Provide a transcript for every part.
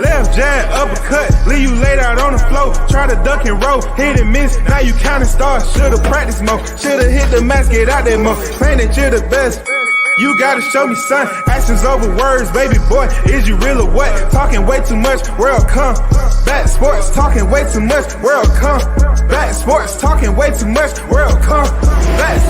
Left jab, uppercut, leave you laid out on the floor. Try to duck and roll, hit and miss, now you counting stars. Should've practiced more, should've hit the mask, get out there more. Claim that you're the best. You gotta show me, son. Actions over words, baby boy. Is you real or what? Talking way too much, world come. Back sports, talking way too much, world come. Back sports, talking way too much, world come. Back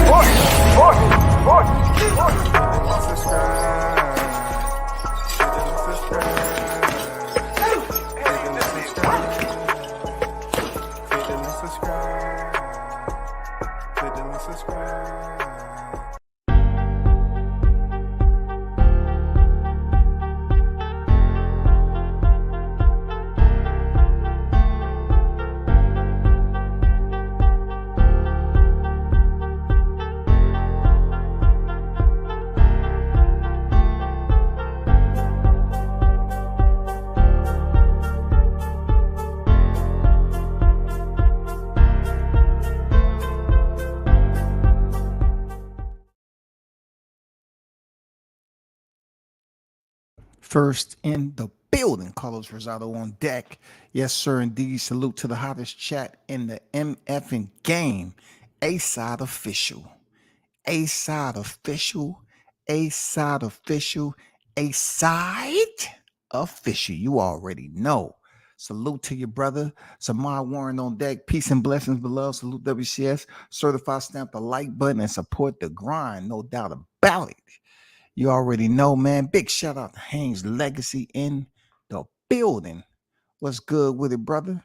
First in the building, Carlos Rosado on deck. Yes, sir, indeed. Salute to the hottest chat in the MFing game. A-Side Official. A-Side Official. A-Side Official. A-Side Official. You already know. Salute to your brother. Samar Warren on deck. Peace and blessings below. Salute WCS. Certify, stamp the like button and support the grind. No doubt about it. You already know, man. Big shout out to Haynes Legacy in the building. What's good with it, brother?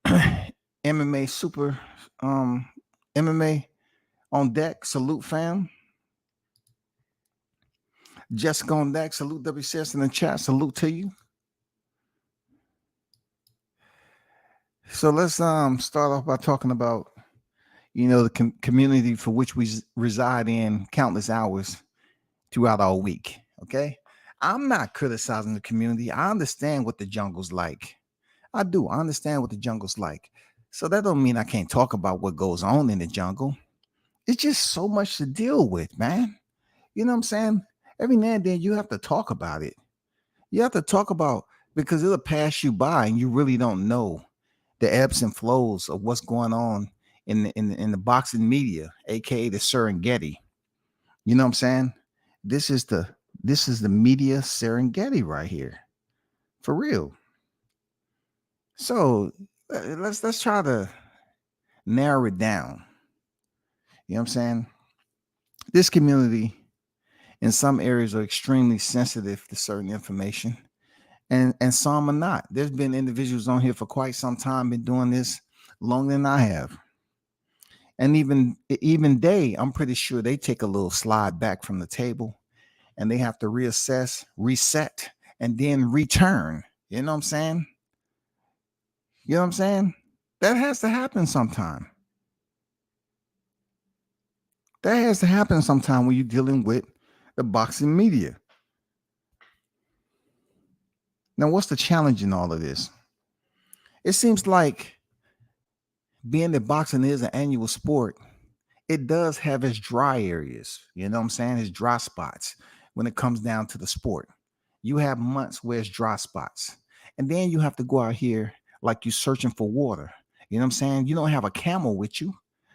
MMA super MMA on deck. Salute, fam. Jessica on deck. Salute WCS in the chat. Salute to you. So let's start off by talking about the community for which we reside in countless hours throughout our week. Okay. I'm not criticizing the community. I understand what the jungle's like. I do. I understand what the jungle's like. So that don't mean I can't talk about what goes on in the jungle. It's just so much to deal with, man. You know what I'm saying? Every now and then you have to talk about it. You have to talk about, because it'll pass you by and you really don't know the ebbs and flows of what's going on in the boxing media, aka the Serengeti. You know what I'm saying? This is the media Serengeti right here. For real. So let's try to narrow it down. You know what I'm saying? This community in some areas are extremely sensitive to certain information, and some are not. There's been individuals on here for quite some time, been doing this longer than I have. And even they, I'm pretty sure they take a little slide back from the table and they have to reassess, reset, and then return. You know what I'm saying? You know what I'm saying? That has to happen sometime. That has to happen sometime when you're dealing with the boxing media. Now, what's the challenge in all of this? It seems like being that boxing is an annual sport, it does have its dry areas. You know what I'm saying? Its dry spots when it comes down to the sport. You have months where it's dry spots. And then you have to go out here like you're searching for water. You know what I'm saying? You don't have a camel with you.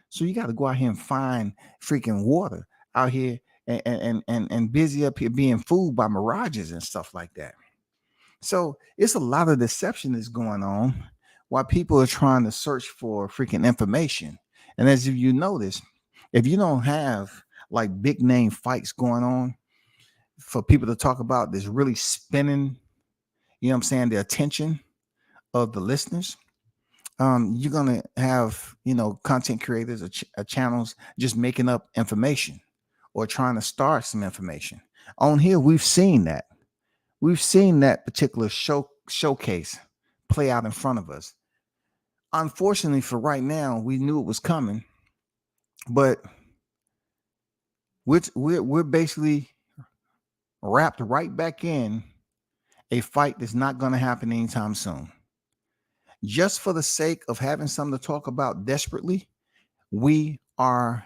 So you got to go out here and find freaking water out here and busy up here being fooled by mirages and stuff like that. So it's a lot of deception that's going on while people are trying to search for freaking information. And as if you notice, if you don't have like big name fights going on for people to talk about, that's really spinning, you know what I'm saying, the attention of the listeners, you're going to have, content creators or channels just making up information or trying to start some information. On here, we've seen that. We've seen that particular showcase play out in front of us. Unfortunately for right now, we knew it was coming, but we're basically wrapped right back in a fight that's not going to happen anytime soon. Just for the sake of having something to talk about desperately, we are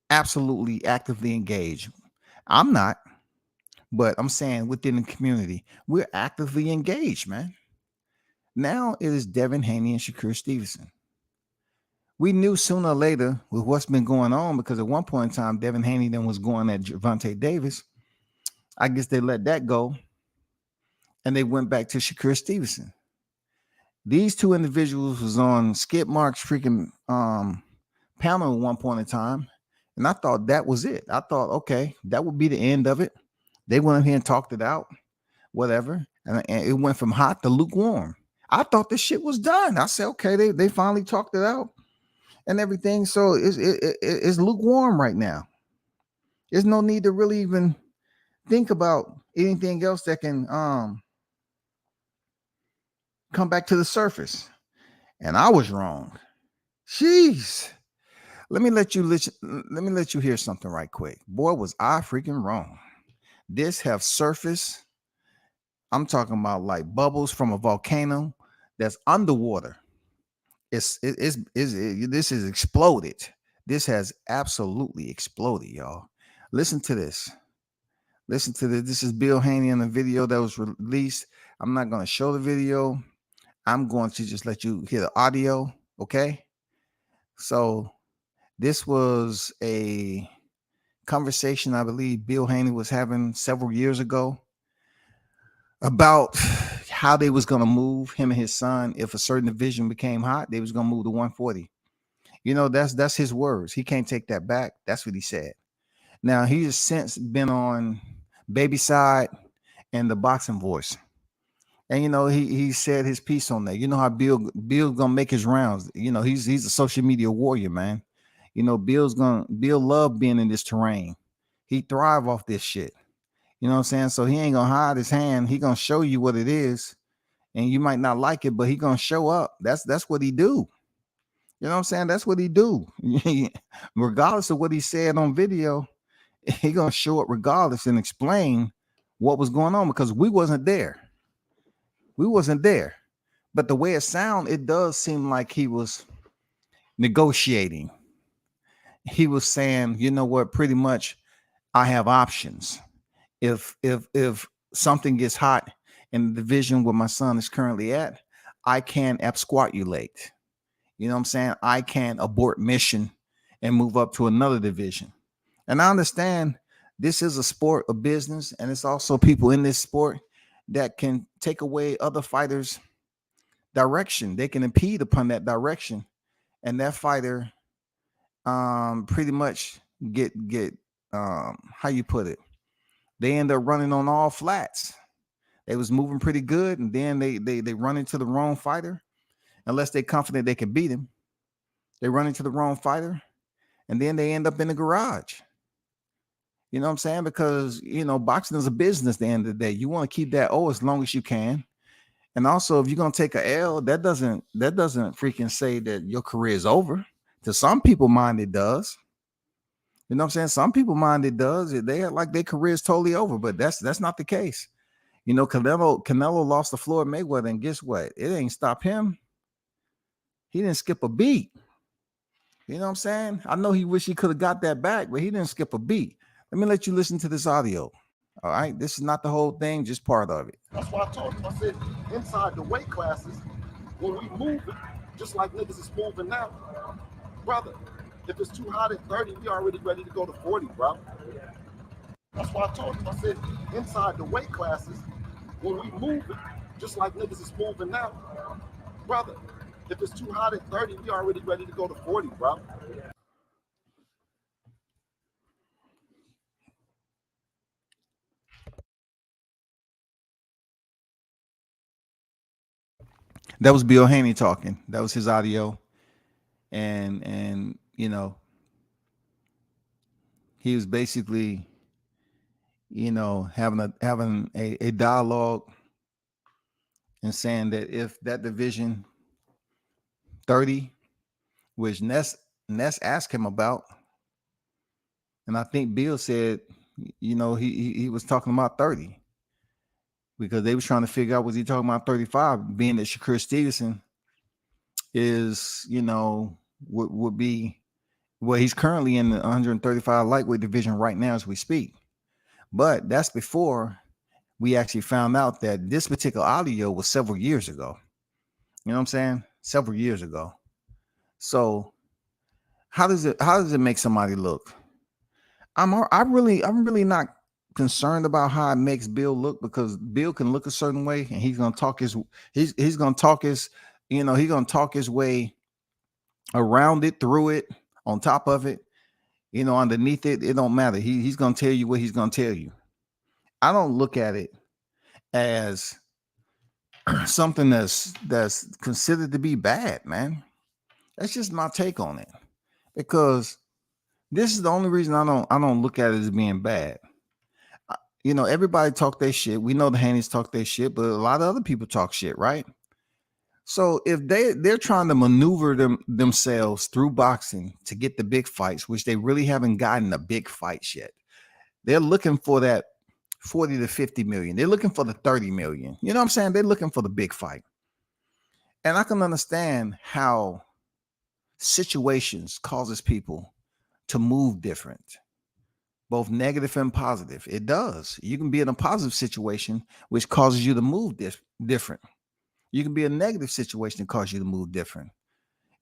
absolutely actively engaged. I'm not, But I'm saying within the community, we're actively engaged, man. Now it is Devin Haney and Shakur Stevenson. We knew sooner or later with what's been going on, because at one point in time, Devin Haney then was going at Javante Davis. I guess they let that go and they went back to Shakur Stevenson. These two individuals was on Skip Mark's freaking panel at one point in time, and I thought that was it. I thought, okay, that would be the end of it. They went in here and talked it out, whatever, and it went from hot to lukewarm. I thought this shit was done. I said, okay, they finally talked it out and everything. So it's lukewarm right now. There's no need to really even think about anything else that can come back to the surface. And I was wrong. Jeez. Let me let you hear something right quick. Boy, was I freaking wrong. This have surfaced. I'm talking about like bubbles from a volcano that's underwater. This is exploded. This has absolutely exploded, y'all. Listen to this. Listen to this. This is Bill Haney in the video that was released. I'm not going to show the video. I'm going to just let you hear the audio. Okay. So this was a conversation I believe Bill Haney was having several years ago about how they was going to move him and his son. If a certain division became hot, they was going to move to 140. You know, that's his words. He can't take that back. That's what he said. Now, he has since been on Baby Side and the Boxing Voice. And you know, he said his piece on that. You know how Bill gonna make his rounds. You know, he's a social media warrior, man. You know, Bill love being in this terrain. He thrive off this shit. You know what I'm saying? So he ain't gonna hide his hand. He gonna show you what it is, and you might not like it, but he gonna show up. That's what he do. You know what I'm saying? That's what he do. Regardless of what he said on video, he gonna show up regardless and explain what was going on, because we wasn't there. We wasn't there. But the way it sound, it does seem like he was negotiating. He was saying, you know what, pretty much I have options. If something gets hot in the division where my son is currently at, I can absquatulate. You know what I'm saying? I can abort mission and move up to another division. And I understand this is a sport, a business, and it's also people in this sport that can take away other fighters' direction. They can impede upon that direction, and that fighter pretty much get how you put it, they end up running on all flats. They was moving pretty good, and then they run into the wrong fighter. Unless they're confident they can beat him, they run into the wrong fighter, and then they end up in the garage. You know what I'm saying? Because, you know, boxing is a business at the end of the day. You want to keep that O as long as you can. And also, if you're going to take a L, that doesn't freaking say that your career is over. To some people mind, it does. You know what I'm saying? Some people mind it does. They act like their career is totally over, but that's not the case. You know, Canelo lost to Floyd Mayweather, and guess what? It ain't stopped him. He didn't skip a beat. You know what I'm saying? I know he wish he could have got that back, but he didn't skip a beat. Let me let you listen to this audio. All right, this is not the whole thing, just part of it. That's why I told him. I said, inside the weight classes, when we move it, just like niggas is moving now, brother, if it's too hot at 30, we already ready to go to 40, bro. That's why I told him. I said, inside the weight classes, when we move it, just like niggas is moving now, brother, if it's too hot at 30, we already ready to go to 40, bro. That was Bill Haney talking. That was his audio. And you know, he was basically, you know, having a dialogue and saying that if that division 30, which Ness asked him about, and I think Bill said, you know, he was talking about 30, because they was trying to figure out, was he talking about 35, being that Shakur Stevenson is, you know, would be, well, he's currently in the 135 lightweight division right now as we speak. But that's before we actually found out that this particular audio was several years ago. You know what I'm saying? Several years ago. So how does it make somebody look? I'm really not concerned about how it makes Bill look, because Bill can look a certain way and he's gonna talk his he's gonna talk his way around it, through it, on top of it, underneath it. It don't matter. He's gonna tell you what he's gonna tell you. I don't look at it as something that's considered to be bad, man. That's just my take on it. Because this is the only reason I don't look at it as being bad. Everybody talk their shit. We know the Haney's talk their shit, but a lot of other people talk shit, right? So if they're trying to maneuver themselves through boxing to get the big fights, which they really haven't gotten the big fights yet, they're looking for that 40 to 50 million. They're looking for the 30 million. You know what I'm saying? They're looking for the big fight. And I can understand how situations causes people to move different, both negative and positive. It does. You can be in a positive situation, which causes you to move different. You can be a negative situation that causes you to move different.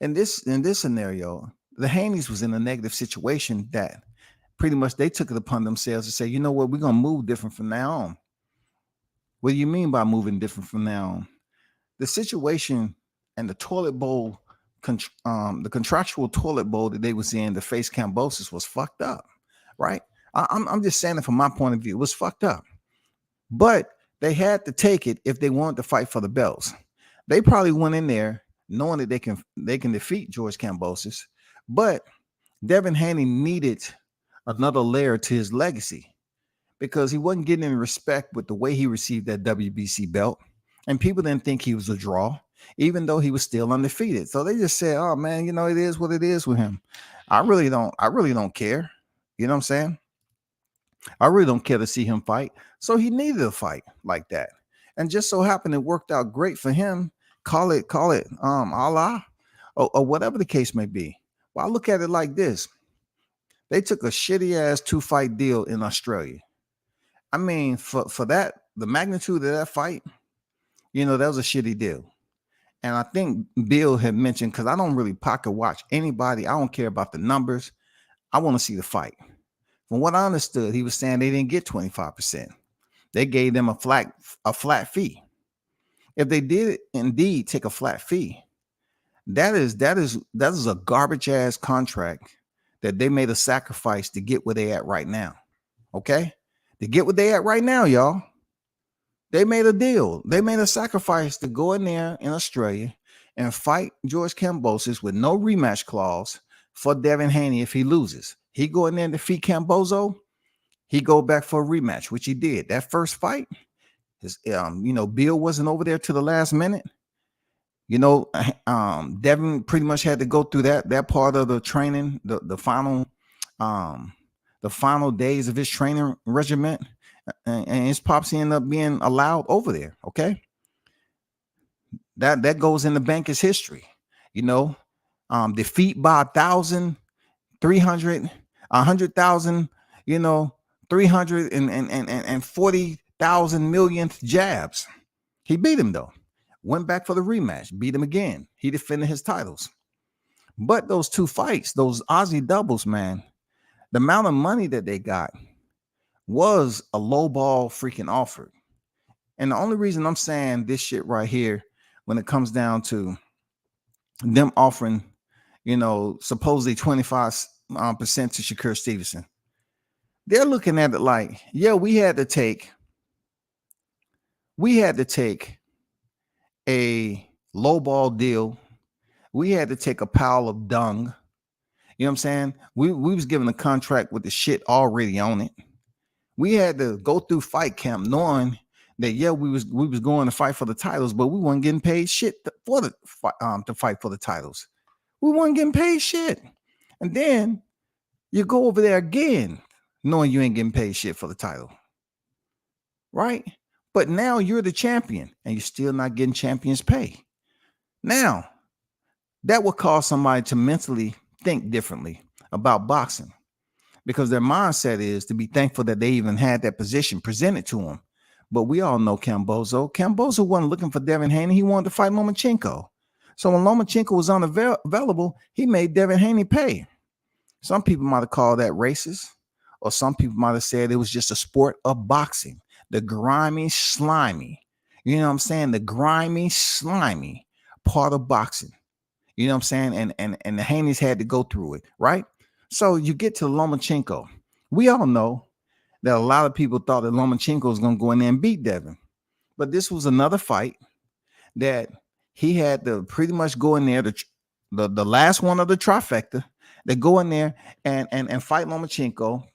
In this scenario, the Haneys was in a negative situation that pretty much they took it upon themselves to say, you know what, we're gonna move different from now on. What do you mean by moving different from now on? The situation and the toilet bowl, the contractual toilet bowl that they was in to face Cambosis was fucked up, right? I'm just saying it from my point of view. It was fucked up. But they had to take it if they wanted to fight for the belts. They probably went in there knowing that they can defeat George Cambosis, but Devin Haney needed another layer to his legacy because he wasn't getting any respect with the way he received that WBC belt, and people didn't think he was a draw, even though he was still undefeated. So they just said, "Oh man, it is what it is with him." I really don't care. You know what I'm saying? I really don't care to see him fight. So he needed a fight like that. And just so happened it worked out great for him. Call it Allah or whatever the case may be. Well, I look at it like this. They took a shitty ass 2-fight deal in Australia. I mean, for that, the magnitude of that fight, that was a shitty deal. And I think Bill had mentioned, because I don't really pocket watch anybody. I don't care about the numbers. I want to see the fight. From what I understood, he was saying they didn't get 25%. They gave them a flat fee. If they did indeed take a flat fee, that is a garbage ass contract that they made a sacrifice to get where they at right now. Okay? To get where they at right now, y'all. They made a deal. They made a sacrifice to go in there in Australia and fight George Kambosos with no rematch clause for Devin Haney if he loses. He go in there and defeat Cambozo, he go back for a rematch, which he did. That first fight, Bill wasn't over there to the last minute. Devin pretty much had to go through that part of the training, the final days of his training regimen, and his pops ended up being allowed over there. Okay, that goes in the bank as history. Defeat by 1,000, 300, 100,000, 340,000 millionth jabs. He beat him though. Went back for the rematch, beat him again. He defended his titles. But those two fights, those Aussie doubles, man, the amount of money that they got was a low ball freaking offer. And the only reason I'm saying this shit right here, when it comes down to them offering, supposedly 25% to Shakur Stevenson, they're looking at it like, yeah, we had to take a low ball deal. We had to take a pile of dung. You know what I'm saying? We was given a contract with the shit already on it. We had to go through fight camp knowing that, yeah, we was going to fight for the titles, but we weren't getting paid shit to fight for the titles. We weren't getting paid shit. And then you go over there again knowing you ain't getting paid shit for the title. Right? But now you're the champion and you're still not getting champion's pay. Now, that would cause somebody to mentally think differently about boxing. because their mindset is to be thankful that they even had that position presented to them. But we all know Cambozo wasn't looking for Devin Haney. He wanted to fight Lomachenko. So when Lomachenko was unavailable, he made Devin Haney pay. Some people might have called that racist, or some people might have said it was just a sport of boxing. The grimy, slimy, you know what I'm saying? The grimy, slimy part of boxing. You know what I'm saying? And the Haneys had to go through it, right? So you get to Lomachenko. We all know that a lot of people thought that Lomachenko was going to go in there and beat Devin. But this was another fight that he had to pretty much go in there, the last one of the trifecta, that go in there and fight Lomachenko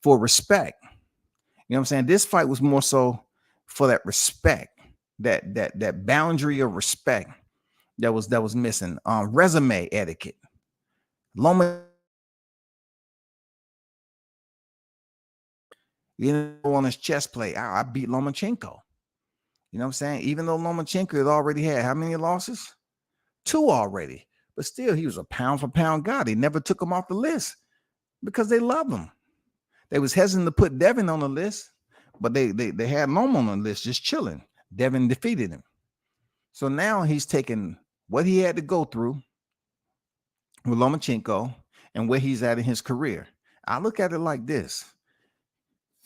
for respect. You know what I'm saying? This fight was more so for that respect, that boundary of respect that was missing. Resume etiquette. Loma, you know, on his chest plate, I beat Lomachenko. You know what I'm saying? Even though Lomachenko had already had how many losses? 2 already. But still, he was a pound for pound guy. They never took him off the list because they loved him. They was hesitant to put Devin on the list, but they had Loma on the list just chilling. Devin defeated him. So now he's taking what he had to go through with Lomachenko and where he's at in his career. I look at it like this.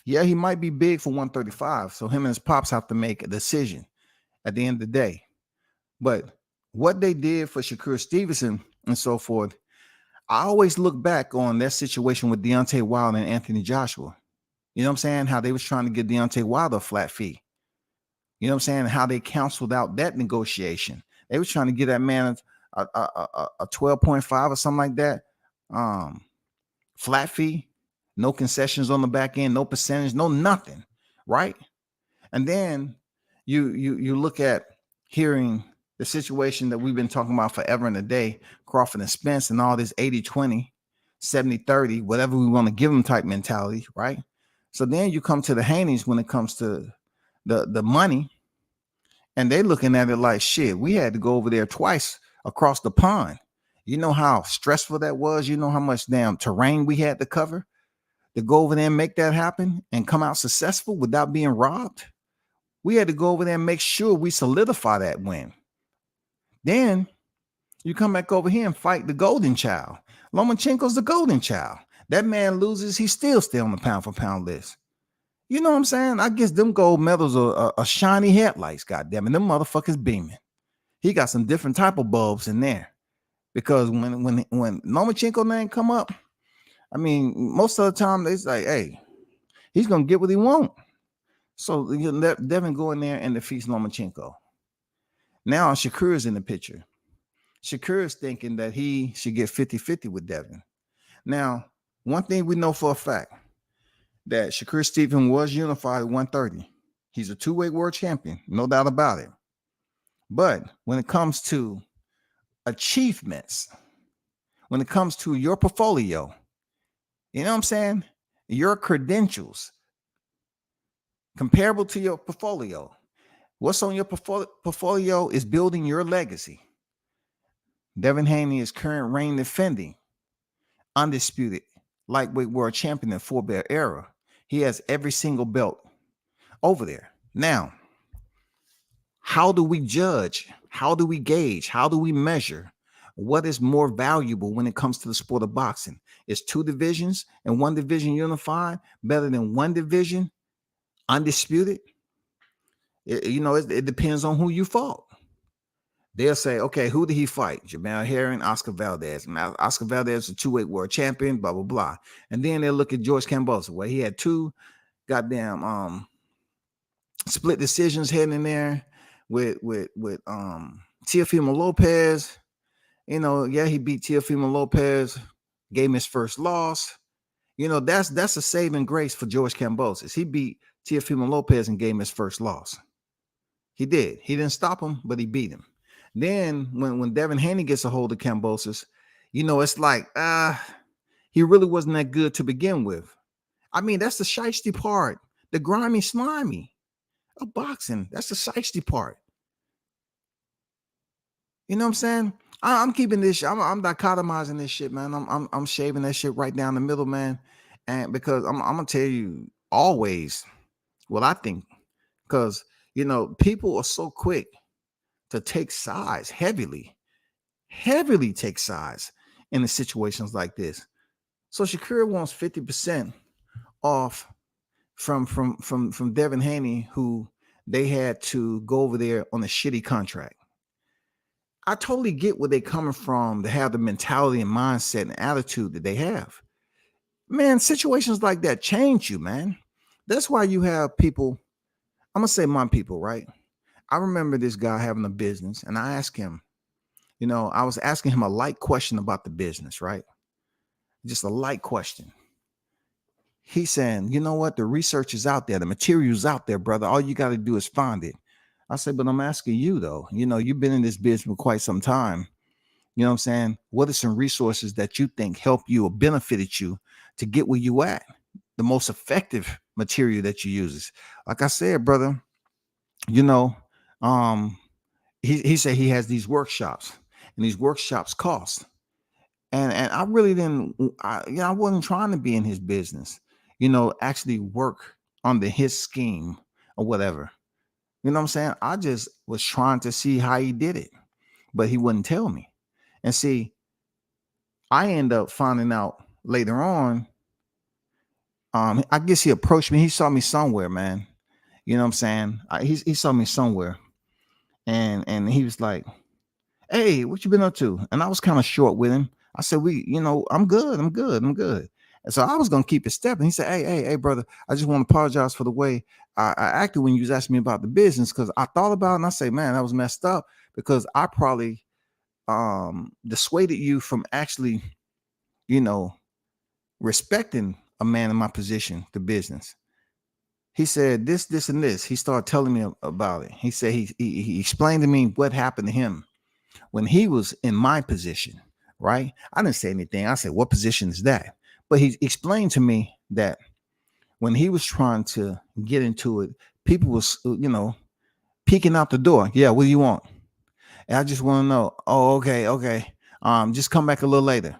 Yeah, he might be big for 135. So him and his pops have to make a decision at the end of the day. But what they did for Shakur Stevenson and so forth, I always look back on that situation with Deontay Wilder and Anthony Joshua. You know what I'm saying? How they was trying to get Deontay Wilder a flat fee. You know what I'm saying? How they canceled out that negotiation. They was trying to get that man a 12.5 or something like that. Flat fee, no concessions on the back end, no percentage, no nothing, right? And then you look at hearing the situation that we've been talking about forever and a day, Crawford and Spence and all this 80-20, 70-30, whatever we want to give them type mentality, right? So then you come to the Haneys when it comes to the money, and they looking at it like, shit, we had to go over there twice across the pond. You know how stressful that was? You know how much damn terrain we had to cover to go over there and make that happen and come out successful without being robbed? We had to go over there and make sure we solidify that win. Then you come back over here and fight the golden child. Lomachenko's the golden child. That man loses, he's still on the pound for pound list. You know what I'm saying? I guess them gold medals are shiny headlights, goddamn it. Them motherfuckers beaming. He got some different type of bulbs in there. Because when Lomachenko name come up, I mean, most of the time it's like, hey, he's gonna get what he want. So you let Devin go in there and defeats Lomachenko. Now Shakur is in the picture. Shakur is thinking that he should get 50-50 with Devin. Now, one thing we know for a fact, that Shakur Stevenson was unified at 130. He's a two-weight world champion, no doubt about it. But when it comes to achievements, when it comes to your portfolio, you know what I'm saying? Your credentials, comparable to your portfolio. What's on your portfolio is building your legacy. Devin Haney is current reign defending, undisputed lightweight world champion in 4-belt era. He has every single belt over there. Now, how do we judge? How do we gauge? How do we measure what is more valuable when it comes to the sport of boxing? Is 2 divisions and 1 division unified better than 1 division undisputed? It depends on who you fought. They'll say, okay, who did he fight? Jamel Herring, Oscar Valdez. Now, Oscar Valdez is a 2-weight world champion, blah, blah, blah. And then they'll look at George Camboso, where he had 2 goddamn split decisions heading in there with Teofimo Lopez. You know, yeah, he beat Teofimo Lopez, gave him his first loss. You know, that's a saving grace for George Kambosos. He beat Teofimo Lopez and gave him his first loss. He did. He didn't stop him, but he beat him. Then when Devin Haney gets a hold of Kambosos, you know, it's like, he really wasn't that good to begin with. I mean, that's the shiesty part, the grimy, slimy of boxing. That's the shiesty part. You know what I'm saying? I'm keeping this. I'm dichotomizing this shit, man. I'm shaving that shit right down the middle, man. And because I'm gonna tell you always what I think, because people are so quick to take sides heavily take sides in the situations like this. So Shakira wants 50% off from Devin Haney, who they had to go over there on a shitty contract. I totally get where they're coming from to have the mentality and mindset and attitude that they have. Man, situations like that change you, man. That's why you have people, I'm gonna say my people, right? I remember this guy having a business, and I asked him, I was asking him a light question about the business, right? Just a light question. He's saying, you know what? The research is out there, the material's out there, brother. All you got to do is find it. I said, but I'm asking you though, you've been in this business for quite some time. You know what I'm saying? What are some resources that you think help you or benefited you to get where you at? The most effective material that you use. Like I said, brother, you know, um, he said he has these workshops, and these workshops cost. And I really didn't, I wasn't trying to be in his business, actually work under his scheme or whatever. You know what I'm saying? I just was trying to see how he did it, but he wouldn't tell me. And see, I end up finding out later on. I guess he approached me. He saw me somewhere, man. You know what I'm saying? He saw me somewhere, and he was like, "Hey, what you been up to?" And I was kind of short with him. I said, I'm good, I'm good. And so I was gonna keep it stepping. He said, hey, brother, I just want to apologize for the way I acted when you was asking me about the business, because I thought about it and I say, man, that was messed up, because I probably dissuaded you from actually, you know, respecting a man in my position, the business. He said this, and this. He started telling me about it. He said he explained to me what happened to him when he was in my position, right? I didn't say anything. I said, what position is that? But he explained to me that when he was trying to get into it, people was, peeking out the door. Yeah, what do you want? And I just want to know. Oh, okay. Just come back a little later.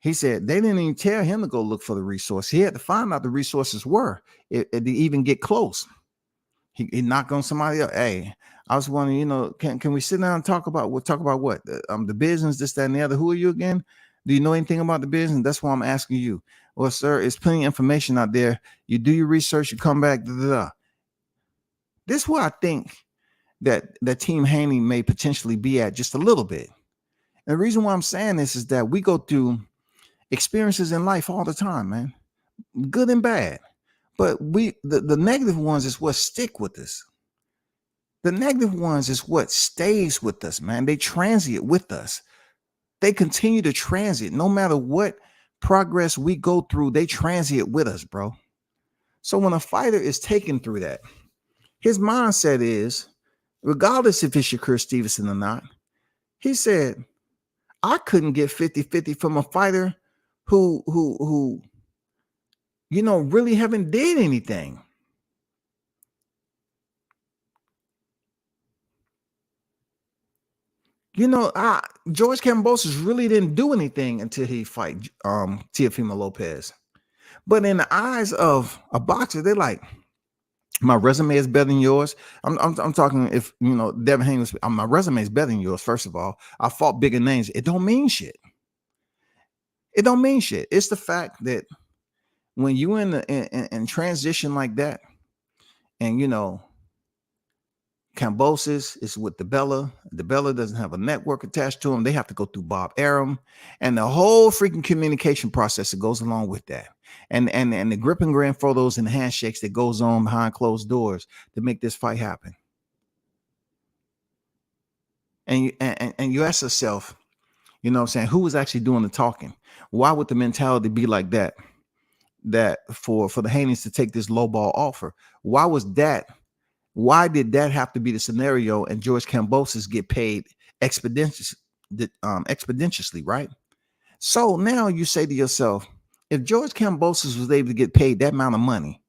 He said they didn't even tell him to go look for the resource. He had to find out the resources were it to even get close. He knocked on somebody else. Hey, I was wondering, can we sit down and talk about what? The business, this, that, and the other. Who are you again? Do you know anything about the business? That's why I'm asking you. Well, sir, it's plenty of information out there. You do your research, you come back. This is where I think that Team Haney may potentially be at just a little bit. And the reason why I'm saying this is that we go through experiences in life all the time, man, good and bad. But the negative ones is what stick with us. The negative ones is what stays with us, man. They transit with us. They continue to transit no matter what progress we go through. They transit with us, bro. So when a fighter is taken through that, his mindset is, regardless if it's Shakur Stevenson or not, he said, I couldn't get 50-50 from a fighter who really haven't did anything. George Kambosos really didn't do anything until he fight Teofimo Lopez. But in the eyes of a boxer, they're like, my resume is better than yours. I'm talking, if Devin Haney was, my resume is better than yours. First of all, I fought bigger names. It don't mean shit. It don't mean shit. It's the fact that when you in transition like that, and Kambosos is with DeBella. DeBella doesn't have a network attached to him. They have to go through Bob Arum and the whole freaking communication process that goes along with that. And the grip and grand photos and handshakes that goes on behind closed doors to make this fight happen. And you ask yourself, what I'm saying, who was actually doing the talking? Why would the mentality be like that? That for the Haneys to take this low ball offer? Why was that? Why did that have to be the scenario and George Kambosos get paid expeditiously, right? So now you say to yourself, if George Kambosos was able to get paid that amount of money,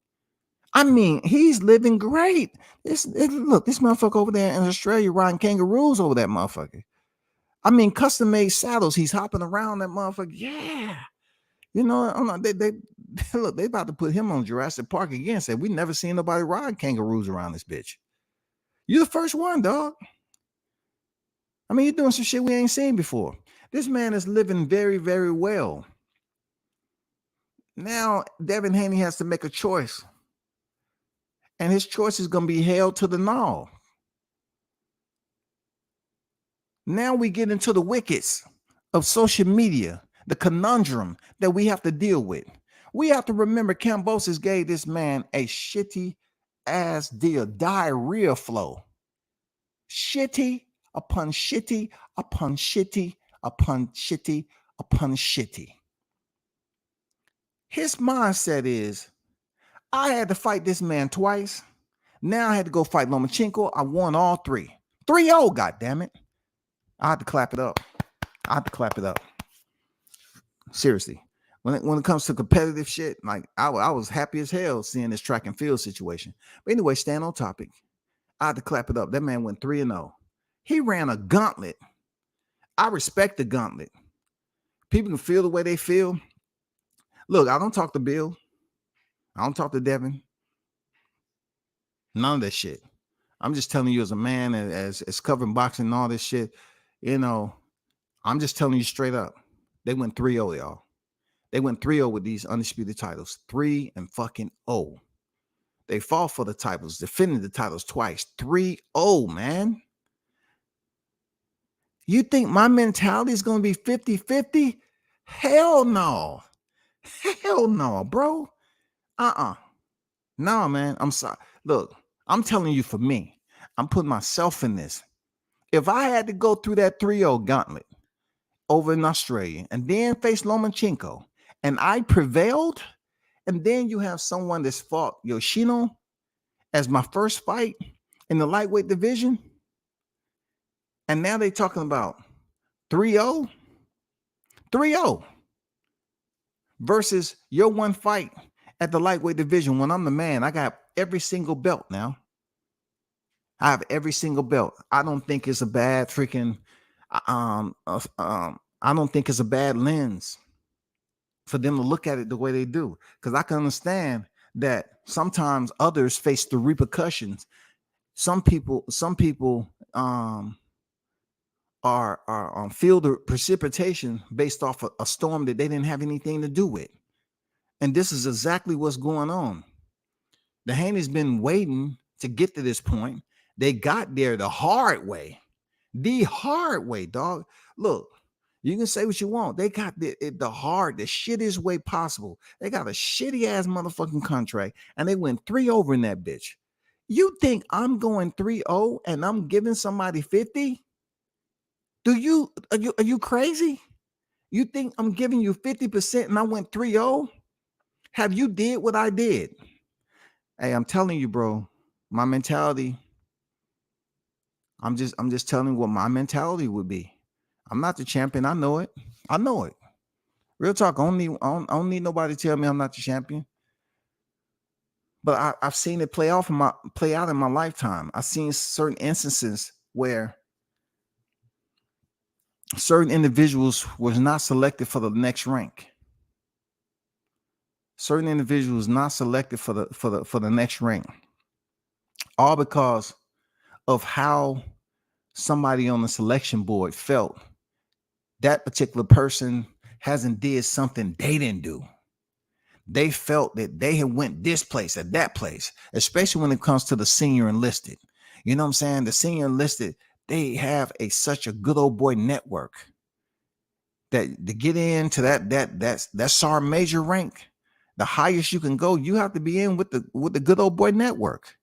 I mean, he's living great. Look, this motherfucker over there in Australia riding kangaroos over that motherfucker. I mean, custom-made saddles. He's hopping around that motherfucker. Yeah. Look, they about to put him on Jurassic Park again. Said we never seen nobody ride kangaroos around this bitch. You the first one, dog. I mean, you're doing some shit we ain't seen before. This man is living very, very well. Now, Devin Haney has to make a choice. And his choice is going to be held to the gnaw. Now we get into the wickets of social media, the conundrum that we have to deal with. We have to remember Kambosos gave this man a shitty ass deal, diarrhea flow. Shitty upon shitty upon shitty upon shitty upon shitty. His mindset is, I had to fight this man twice. Now I had to go fight Lomachenko. I won all three. 3-0, goddammit. I had to clap it up. I had to clap it up. Seriously. When it comes to competitive shit, like I was happy as hell seeing this track and field situation. But anyway, staying on topic. I had to clap it up. That man went 3-0. He ran a gauntlet. I respect the gauntlet. People can feel the way they feel. Look, I don't talk to Bill. I don't talk to Devin. None of that shit. I'm just telling you as a man, as covering boxing and all this shit, you know, I'm just telling you straight up. They went 3-0, y'all. They went 3-0 with these undisputed titles. 3-0. They fought for the titles, defended the titles twice. 3-0, man. You think my mentality is going to be 50-50? Hell no. Hell no, bro. No, man. I'm sorry. Look, I'm telling you for me. I'm putting myself in this. If I had to go through that 3-0 gauntlet over in Australia and then face Lomachenko and I prevailed, and then you have someone that's fought Yoshino as my first fight in the lightweight division, and now they're talking about 3-0 versus your one fight at the lightweight division when I'm the man. I got every single belt now. I have every single belt. I don't think it's a bad freaking I don't think it's a bad lens for them to look at it the way they do, because I can understand that sometimes others face the repercussions. Some people are feel the precipitation based off a storm that they didn't have anything to do with. And this is exactly what's going on. The Haney's been waiting to get to this point. They got there the hard way. The hard way, dog. Look, you can say what you want. They got the shittiest way possible. They got a shitty ass motherfucking contract, and they went 3-0 in that bitch. You think I'm going 3-0 and I'm giving somebody 50? Are you crazy? You think I'm giving you 50% and I went 3-0? Have you did what I did? Hey, I'm telling you, bro, my mentality. I'm just telling you what my mentality would be. I'm not the champion. I know it. I know it. Real talk. I don't need nobody to tell me I'm not the champion. But I've seen it play out in my lifetime. I've seen certain instances where certain individuals was not selected for the next rank. Certain individuals not selected for the next rank, all because of how somebody on the selection board felt that particular person hasn't did something they didn't do. They felt that they had went this place or that place, especially when it comes to the senior enlisted. You know what I'm saying? The senior enlisted, they have such a good old boy network that to get into that sergeant major rank, the highest you can go, you have to be in with the good old boy network.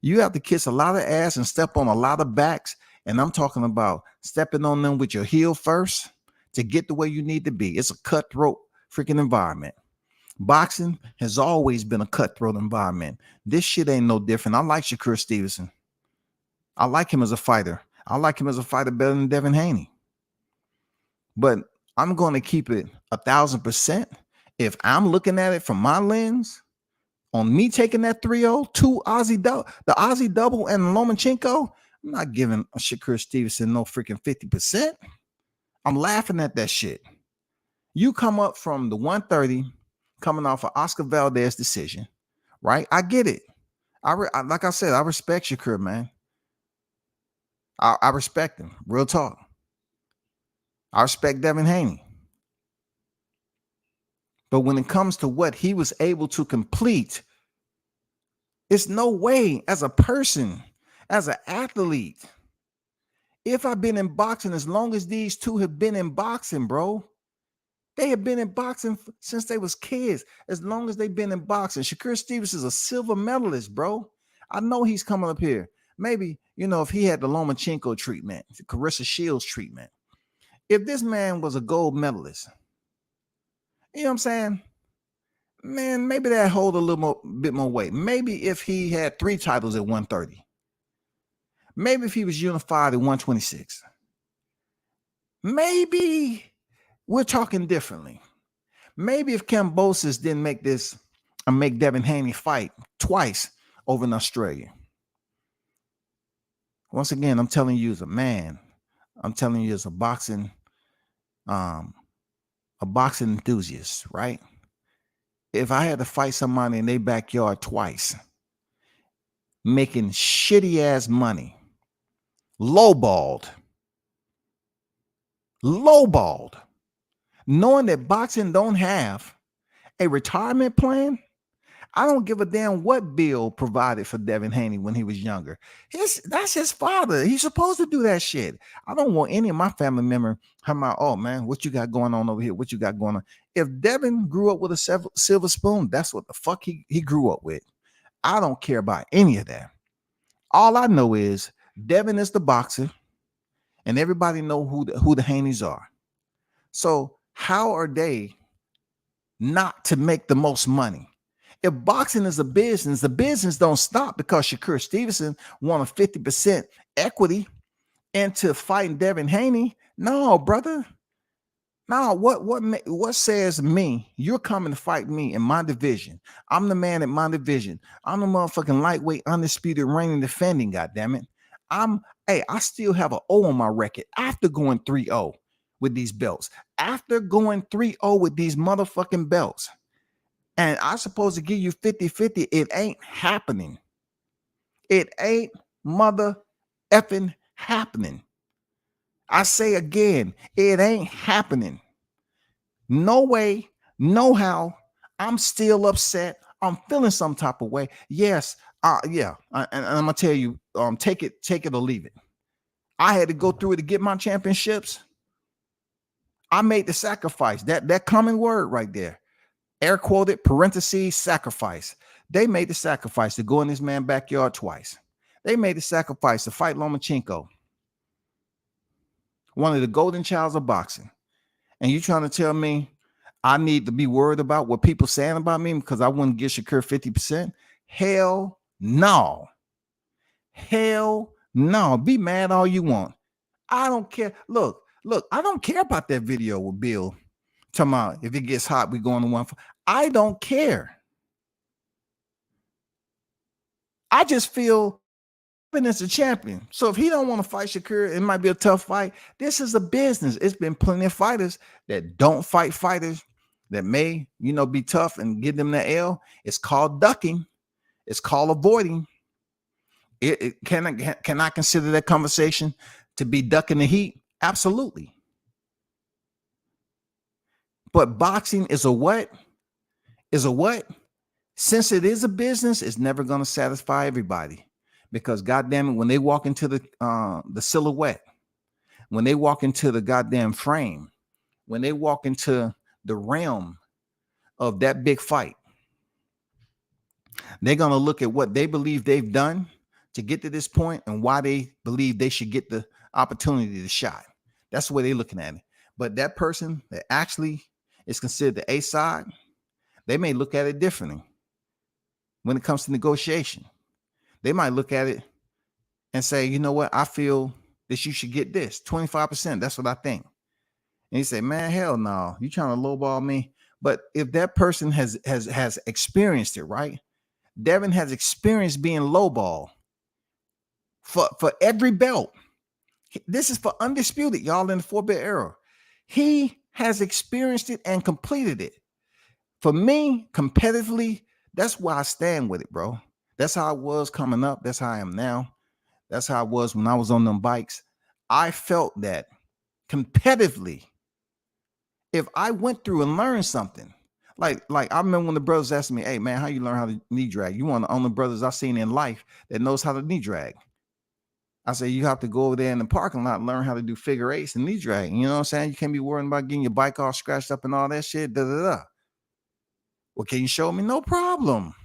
You have to kiss a lot of ass and step on a lot of backs. And I'm talking about stepping on them with your heel first to get the way you need to be. It's a cutthroat freaking environment. Boxing has always been a cutthroat environment. This shit ain't no different. I like Shakur Stevenson. I like him as a fighter. I like him as a fighter better than Devin Haney. But I'm going to keep it 1,000%. If I'm looking at it from my lens, on me taking that 3-0, the Aussie double and Lomachenko, I'm not giving Shakur Stevenson no freaking 50%. I'm laughing at that shit. You come up from the 130 coming off of Oscar Valdez decision, right? I get it. Like I said, I respect Shakur, man. I respect him. Real talk. I respect Devin Haney. But when it comes to what he was able to complete, it's no way as a person, as an athlete. If I've been in boxing as long as these two have been in boxing, bro, they have been in boxing since they was kids. As long as they've been in boxing, Shakur Stevens is a silver medalist, bro. I know he's coming up here. Maybe, if he had the Lomachenko treatment, the Carissa Shields treatment. If this man was a gold medalist, you know what I'm saying? Man, maybe that hold a bit more weight. Maybe if he had 3 titles at 130. Maybe if he was unified at 126. Maybe we're talking differently. Maybe if Kambosos didn't make Devin Haney fight twice over in Australia. Once again, I'm telling you as a man, I'm telling you as a boxing enthusiast, right? If I had to fight somebody in their backyard twice, making shitty ass money, lowballed, knowing that boxing don't have a retirement plan, I don't give a damn what Bill provided for Devin Haney when he was younger. That's his father. He's supposed to do that shit. I don't want any of my family member talking about, oh man, what you got going on over here? What you got going on? If Devin grew up with a silver spoon, that's what the fuck he grew up with. I don't care about any of that. All I know is Devin is the boxer, and everybody know who the Haneys are. So how are they not to make the most money? If boxing is a business, the business don't stop because Shakur Stevenson won a 50% equity into fighting Devin Haney. No, brother. No, what says me? You're coming to fight me in my division. I'm the man in my division. I'm the motherfucking lightweight, undisputed, reigning, defending. Goddammit. I still have an O on my record after going 3-0 with these belts. After going 3-0 with these motherfucking belts. And I'm supposed to give you 50-50. It ain't happening. It ain't mother effing happening. I say again, it ain't happening. No way, no how. I'm still upset. I'm feeling some type of way. Yes, and I'm gonna tell you, take it or leave it. I had to go through it to get my championships. I made the sacrifice. That common word right there. Air quoted, parentheses, sacrifice. They made the sacrifice to go in this man's backyard twice. They made the sacrifice to fight Lomachenko, one of the golden childs of boxing. And you trying to tell me I need to be worried about what people saying about me because I wouldn't give Shakur 50%? Hell no. Hell no. Be mad all you want. I don't care. Look, I don't care about that video with Bill. Talking about if it gets hot, we going to one. I don't care. I just feel as a champion. So if he don't want to fight Shakur, it might be a tough fight. This is a business. It's been plenty of fighters that don't fight fighters that may, be tough and give them the L. It's called ducking. It's called avoiding. Can I consider that conversation to be ducking the heat? Absolutely. But boxing is a what? Since it is a business, it's never going to satisfy everybody. Because goddamn it, when they walk into the silhouette, when they walk into the goddamn frame, when they walk into the realm of that big fight, they're going to look at what they believe they've done to get to this point and why they believe they should get the opportunity to shot. That's the way they're looking at it. But that person that actually is considered the A side, they may look at it differently when it comes to negotiation. They might look at it and say, you know what? I feel that you should get this 25%. That's what I think. And you say, man, hell no, you trying to lowball me. But if that person has experienced it, right? Devin has experienced being lowball for every belt. This is for undisputed, y'all, in the 4-bit era. He has experienced it and completed it. For me, competitively, that's why I stand with it, bro. That's how I was coming up. That's how I am now. That's how I was when I was on them bikes. I felt that competitively, if I went through and learned something, like I remember when the brothers asked me, "Hey man, how you learn how to knee drag?" You one of the only brothers I've seen in life that knows how to knee drag. I say you have to go over there in the parking lot and learn how to do figure eights and knee drag. You know what I'm saying? You can't be worrying about getting your bike all scratched up and all that shit. Da da da. Well, can you show me? No problem.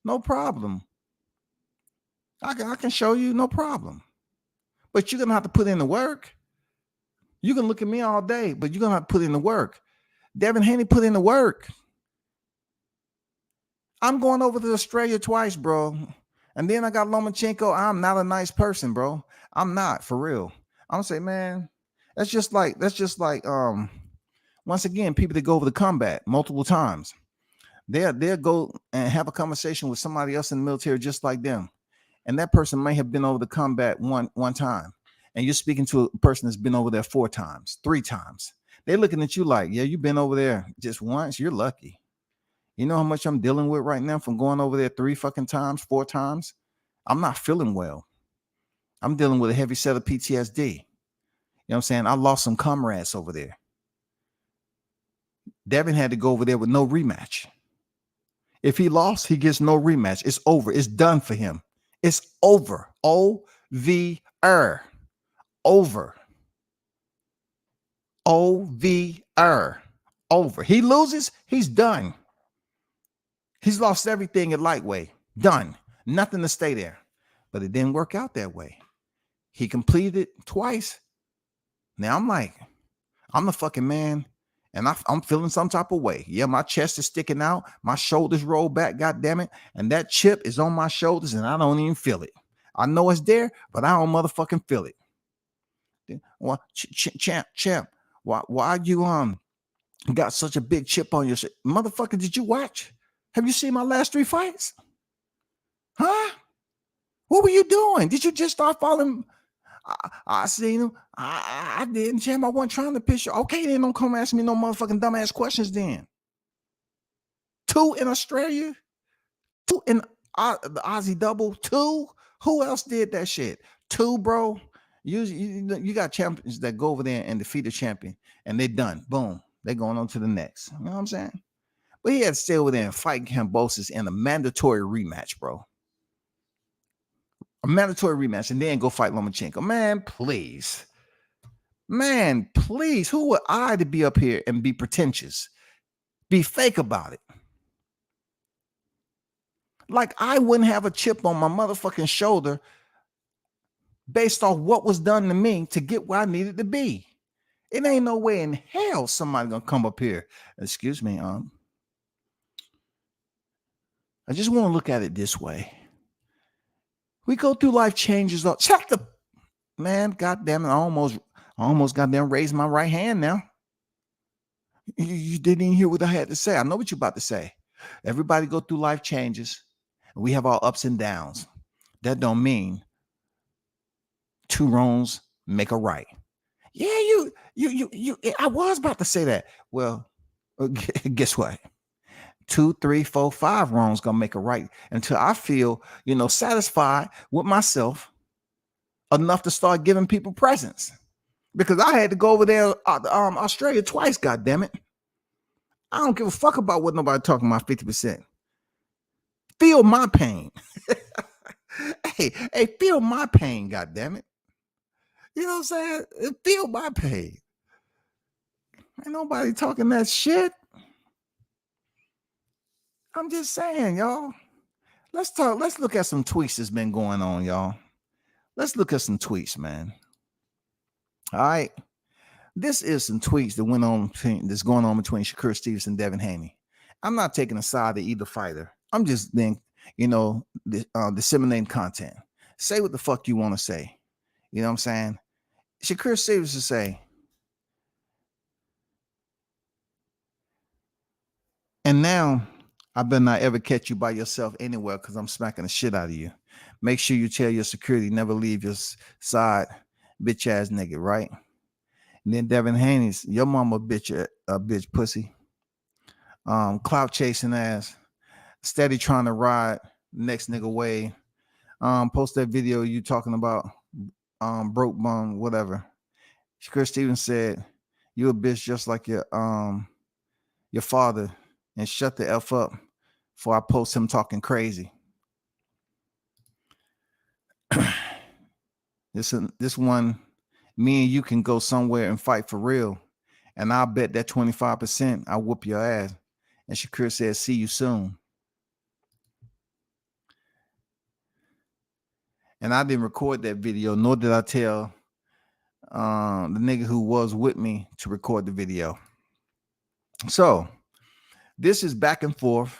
No problem. I can show you, no problem. But you're gonna have to put in the work. You can look at me all day, but you're gonna have to put in the work. Devin Haney put in the work. I'm going over to Australia twice, bro. And then I got Lomachenko. I'm not a nice person, bro. I'm not, for real. I'm gonna say, man, that's just like once again, people that go over the combat multiple times. They'll go and have a conversation with somebody else in the military just like them. And that person may have been over the combat one time. And you're speaking to a person that's been over there 4 times, 3 times. They're looking at you like, yeah, you've been over there just once. You're lucky. You know how much I'm dealing with right now from going over there 3 fucking times, 4 times? I'm not feeling well. I'm dealing with a heavy set of PTSD. You know what I'm saying? I lost some comrades over there. Devin had to go over there with no rematch. If he lost, he gets no rematch. It's over. It's done for him. It's over. O-V-R. Over. O-V-R. Over. He loses, he's done. He's lost everything at lightweight. Done. Nothing to stay there. But it didn't work out that way. He completed it twice. Now I'm like, I'm the fucking man. And I'm feeling some type of way. Yeah, my chest is sticking out. My shoulders roll back, God damn it. And that chip is on my shoulders and I don't even feel it. I know it's there, but I don't motherfucking feel it. Well, champ, why you got such a big chip on your shit? Motherfucker, did you watch? Have you seen my last 3 fights? Huh? What were you doing? Did you just start following? I seen him. I didn't, champ. I wasn't trying to piss you. Okay, then don't come ask me no motherfucking dumbass questions then. 2 in Australia, 2 in the Aussie double, 2. Who else did that shit? 2, bro. You got champions that go over there and defeat a champion, and they're done. Boom. They're going on to the next. You know what I'm saying? But he had to stay over there and fight Kambosos in a mandatory rematch, bro. A mandatory rematch, and then go fight Lomachenko. Man, please. Man, please. Who would I to be up here and be pretentious? Be fake about it. Like I wouldn't have a chip on my motherfucking shoulder based off what was done to me to get where I needed to be. It ain't no way in hell somebody gonna come up here. Excuse me, I just want to look at it this way. We go through life changes. Shut the man, goddamn it! I almost goddamn raised my right hand now. You didn't even hear what I had to say. I know what you're about to say. Everybody go through life changes. We have our ups and downs. That don't mean 2 wrongs make a right. Yeah, you. I was about to say that. Well, guess what? 2, 3, 4, 5 wrongs gonna make a right until I feel, satisfied with myself enough to start giving people presents. Because I had to go over there, Australia twice. God damn it! I don't give a fuck about what nobody talking about. 50%. Feel my pain. hey, feel my pain. God damn it! You know what I'm saying? Feel my pain. Ain't nobody talking that shit. I'm just saying, y'all. Let's look at some tweets that's been going on, y'all. Let's look at some tweets, man. All right. This is some tweets that's going on between Shakur Stevenson and Devin Haney. I'm not taking a side of either fighter. I'm just then, disseminating content. Say what the fuck you want to say. You know what I'm saying? Shakur Stevenson say, and now I better not ever catch you by yourself anywhere because I'm smacking the shit out of you. Make sure you tell your security never leave your side, bitch ass nigga, right? And then Devin Haney's, your mama bitch pussy. clout chasing ass, steady trying to ride next nigga way. Post that video you talking about broke bum, whatever. Chris Stevens said, "You a bitch just like your father," and shut the F up before I post him talking crazy. This one, me and you can go somewhere and fight for real. And I'll bet that 25% I'll whoop your ass. And Shakur says, "See you soon." And I didn't record that video, nor did I tell the nigga who was with me to record the video. So this is back and forth,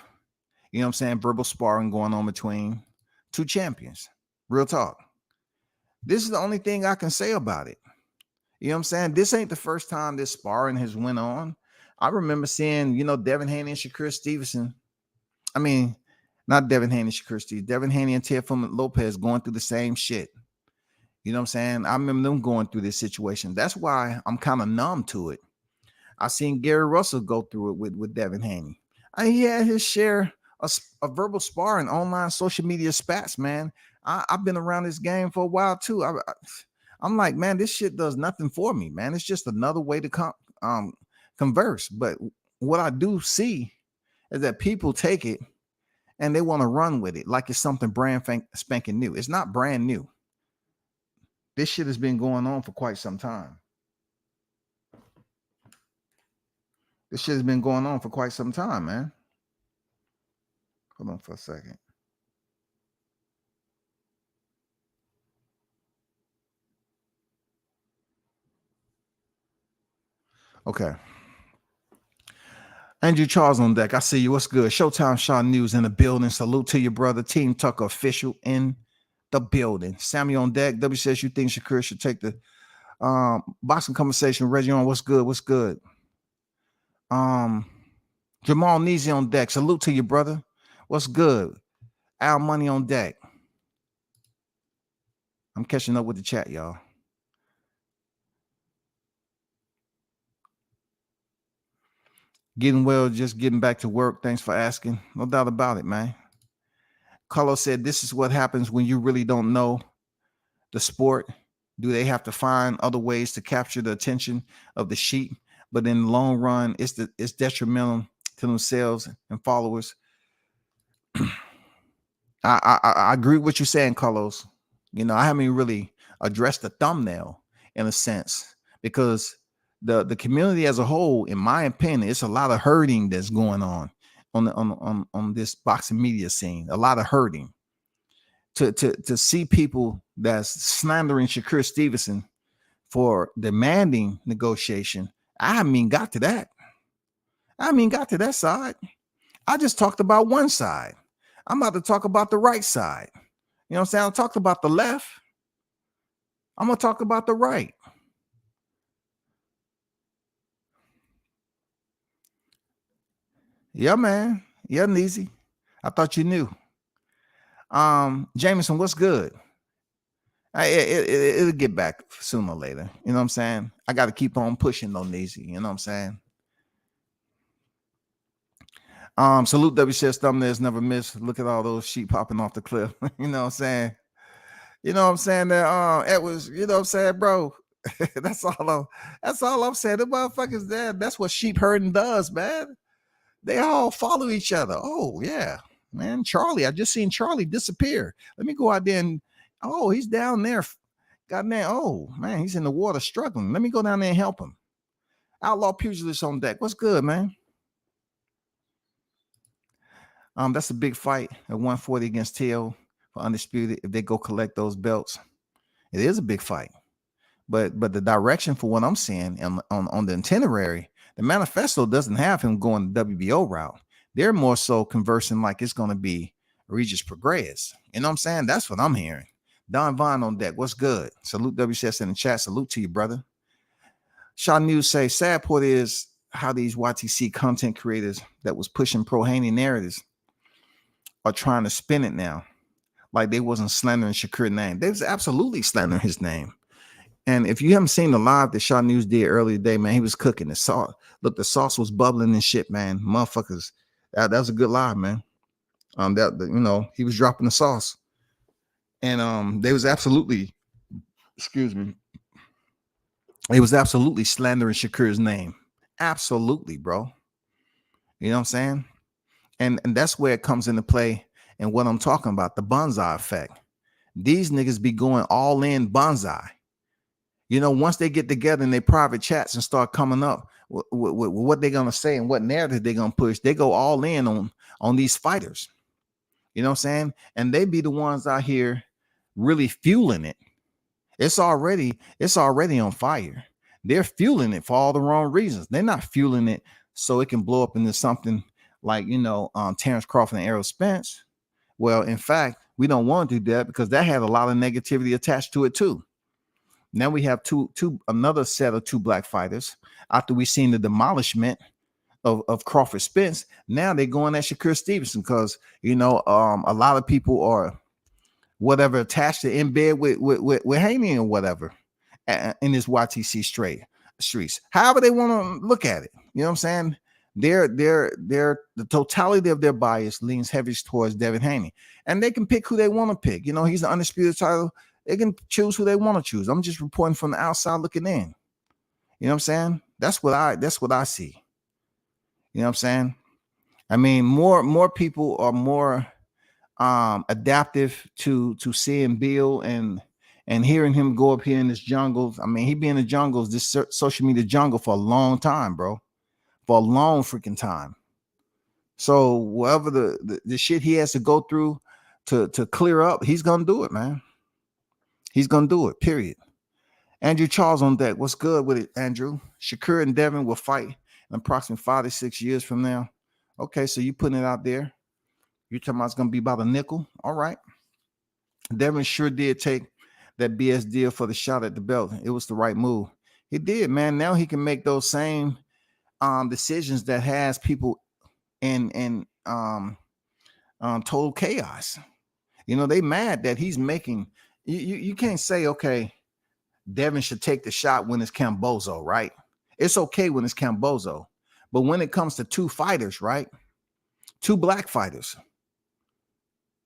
you know what I'm saying? Verbal sparring going on between two champions. Real talk. This is the only thing I can say about it. You know what I'm saying? This ain't the first time this sparring has went on. I remember seeing, Devin Haney and Shakur Stevenson. I mean, not Devin Haney and Shakur Stevenson. Devin Haney and Teofimo Lopez going through the same shit. You know what I'm saying? I remember them going through this situation. That's why I'm kind of numb to it. I seen Gary Russell go through it with Devin Haney. He had his share of verbal sparring, online social media spats, man. I've been around this game for a while too. I'm like, man, this shit does nothing for me, man. It's just another way to converse. But what I do see is that people take it and they want to run with it like it's something brand spanking new. It's not brand new. This shit has been going on for quite some time. This shit has been going on for quite some time, man. Hold on for a second. Okay. Andrew Charles on deck. I see you. What's good? Showtime Shaw News in the building. Salute to your brother. Team Tucker official in the building. Sammy on deck. W says you think Shakur should take the boxing conversation. Reggie on. What's good? What's good? Jamal Neezy on deck. Salute to your brother. What's good? Al Money on deck. I'm catching up with the chat, y'all. Getting well, just getting back to work. Thanks for asking. No doubt about it, man. Carlos said, this is what happens when you really don't know the sport. Do they have to find other ways to capture the attention of the sheep? But in the long run, it's detrimental to themselves and followers. I agree with what you're saying, Carlos. I haven't really addressed the thumbnail in a sense, because the community as a whole, in my opinion, it's a lot of hurting that's going on this boxing media scene. A lot of hurting. To see people that's slandering Shakur Stevenson for demanding negotiation. I haven't even got to that. Side. I just talked about one side. I'm about to talk about the right side. You know what I'm saying? I talked about the left. I'm going to talk about the right. Yeah, man. Yeah, Neezy. I thought you knew. Jameson, what's good? It'll get back sooner or later. You know what I'm saying? I got to keep on pushing though, Neezy. You know what I'm saying? Salute WCS thumbnails never miss. Look at all those sheep popping off the cliff. You know what I'm saying? You know what I'm saying? That Edwards, you know what I'm saying, bro? That's all I'm saying. The motherfuckers there, that's what sheep herding does, man. They all follow each other. Oh, yeah. Man, Charlie. I just seen Charlie disappear. Let me go out there and he's down there. Goddamn. Oh, man, he's in the water struggling. Let me go down there and help him. Outlaw Pugilist on deck. What's good, man? That's a big fight at 140 against Teo for Undisputed. If they go collect those belts, it is a big fight. But the direction for what I'm seeing on the itinerary, the manifesto doesn't have him going the WBO route. They're more so conversing like it's going to be Regis Prograis. You know what I'm saying? That's what I'm hearing. Don Vaughn on deck. What's good? Salute WCS in the chat. Salute to you, brother. Shaw News say, sad part is how these YTC content creators that was pushing pro-Haney narratives are trying to spin it now. Like they wasn't slandering Shakur's name. They was absolutely slandering his name. And if you haven't seen the live that Shaw News did earlier today, man, he was cooking the sauce. Look, the sauce was bubbling and shit, man. Motherfuckers, that was a good live, man. He was dropping the sauce, and they was absolutely, excuse me, they was absolutely slandering Shakur's name, absolutely, bro. You know what I'm saying? And that's where it comes into play, and what I'm talking about, the BANZAI effect. These niggas be going all in BANZAI. You know, once they get together in their private chats and start coming up with what they're gonna say and what narrative they're gonna push, they go all in on these fighters. You know what I'm saying? And they be the ones out here really fueling it. It's already on fire. They're fueling it for all the wrong reasons. They're not fueling it so it can blow up into something like, Terrence Crawford and Errol Spence. Well, in fact, we don't want to do that because that had a lot of negativity attached to it too. Now we have another set of two black fighters after we seen the demolishment of Crawford Spence. Now they're going at Shakur Stevenson because a lot of people are whatever attached to in bed with Haney or whatever in this YTC streets. However they want to look at it, you know what I'm saying? The totality of their bias leans heavy towards Devin Haney, and they can pick who they want to pick. He's the undisputed title. They can choose who they want to choose. I'm just reporting from the outside looking in. You know what I'm saying? That's what I see. You know what I'm saying? I mean, more people are more adaptive to seeing Bill and hearing him go up here in this jungle. I mean, he be in the jungles, this social media jungle for a long time, bro. For a long freaking time. So whatever the shit he has to go through to clear up, he's gonna do it, man. He's gonna do it, period. Andrew Charles on deck. What's good with it, Andrew? Shakur and Devin will fight in approximately 5 to 6 years from now. Okay, so you putting it out there. You're talking about it's gonna be about a nickel. All right. Devin sure did take that BS deal for the shot at the belt. It was the right move. He did, man. Now he can make those same decisions that has people in total chaos. They mad that he's making. You can't say, okay, Devin should take the shot when it's Cambozo, right? It's okay when it's Cambozo, but when it comes to two fighters, right? Two black fighters.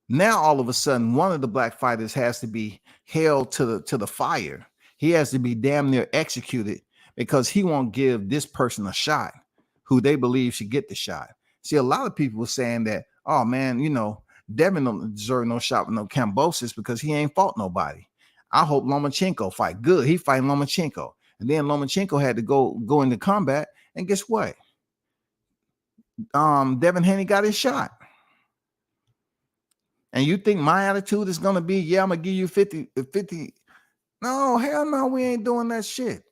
Now all of a sudden, one of the black fighters has to be held to the fire. He has to be damn near executed because he won't give this person a shot who they believe should get the shot. See, a lot of people were saying that, oh man, Devin don't deserve no shot with no Cambosis because he ain't fought nobody. I hope Lomachenko fight. Good, he fighting Lomachenko. And then Lomachenko had to go into combat. And guess what? Devin Haney got his shot. And you think my attitude is going to be, yeah, I'm going to give you 50. No, hell no, we ain't doing that shit.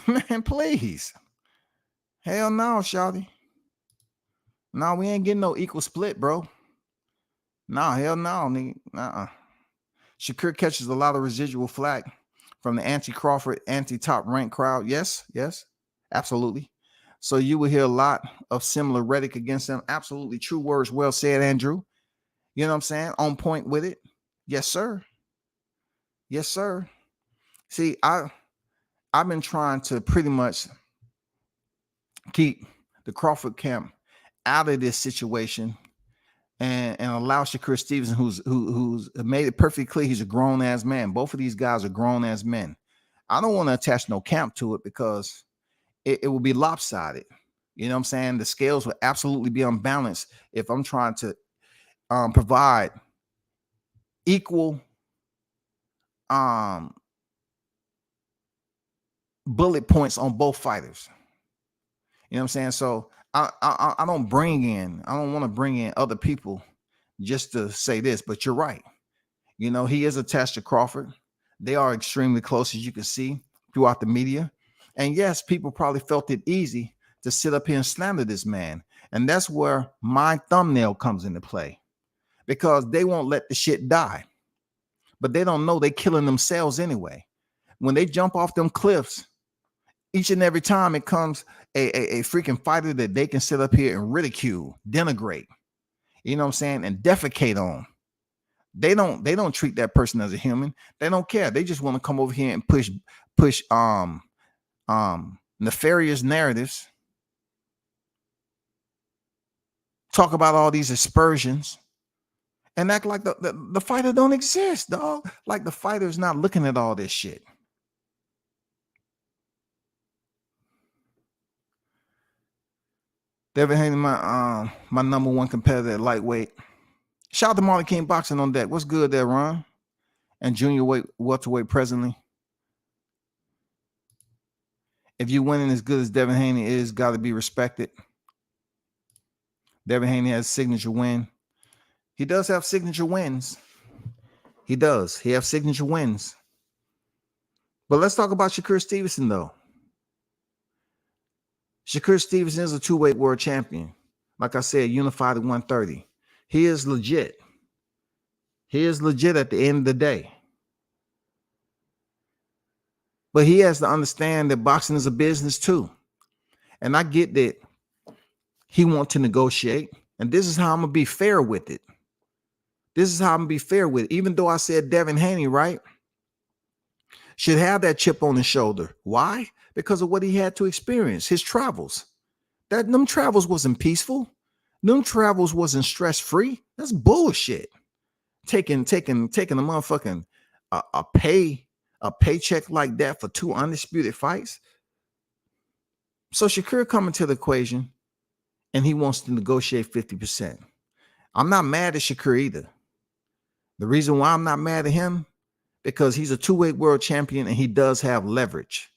Man, please. Hell no, shawty. No, we ain't getting no equal split, bro. No, hell no, nigga. Shakur catches a lot of residual flack from the anti-Crawford, anti-top rank crowd. Yes, absolutely. So you will hear a lot of similar rhetoric against them. Absolutely true words. Well said, Andrew. You know what I'm saying? On point with it. Yes, sir. Yes, sir. See, I've been trying to pretty much keep the Crawford camp out of this situation and allow Shakur Stevenson, who's made it perfectly clear he's a grown ass man. Both of these guys are grown ass men. I don't want to attach no camp to it because it will be lopsided. You know what I'm saying? The scales will absolutely be unbalanced if I'm trying to provide equal bullet points on both fighters. You know what I'm saying? So I don't want to bring in other people just to say this, but you're right. He is attached to Crawford. They are extremely close, as you can see throughout the media. And yes, people probably felt it easy to sit up here and slander this man. And that's where my thumbnail comes into play, because they won't let the shit die. But they don't know they're killing themselves anyway. When they jump off them cliffs, each and every time it comes a freaking fighter that they can sit up here and ridicule, denigrate, you know what I'm saying, and defecate on. They don't treat that person as a human. They don't care. They just want to come over here and push nefarious narratives, talk about all these aspersions, and act like the fighter don't exist, dog. Like the fighter's not looking at all this shit. Devin Haney, my number one competitor at lightweight. Shout out to Marley King Boxing on deck. What's good there, Ron? And junior welterweight presently. If you're winning as good as Devin Haney is, got to be respected. Devin Haney has signature win. He does have signature wins. He does. He has signature wins. But let's talk about Shakur Stevenson, though. Shakur Stevenson is a two-weight world champion. Like I said, unified at 130. He is legit. He is legit at the end of the day. But he has to understand that boxing is a business too. And I get that he wants to negotiate. And this is how I'm going to be fair with it. This is how I'm going to be fair with it. Even though I said Devin Haney, right, should have that chip on his shoulder. Why? Because of what he had to experience, his travels. Them travels wasn't peaceful. Them travels wasn't stress-free. That's bullshit. Taking a motherfucking a paycheck like that for 2 undisputed fights. So Shakur coming to the equation and he wants to negotiate 50%. I'm not mad at Shakur either. The reason why I'm not mad at him, because he's a two-weight world champion and he does have leverage.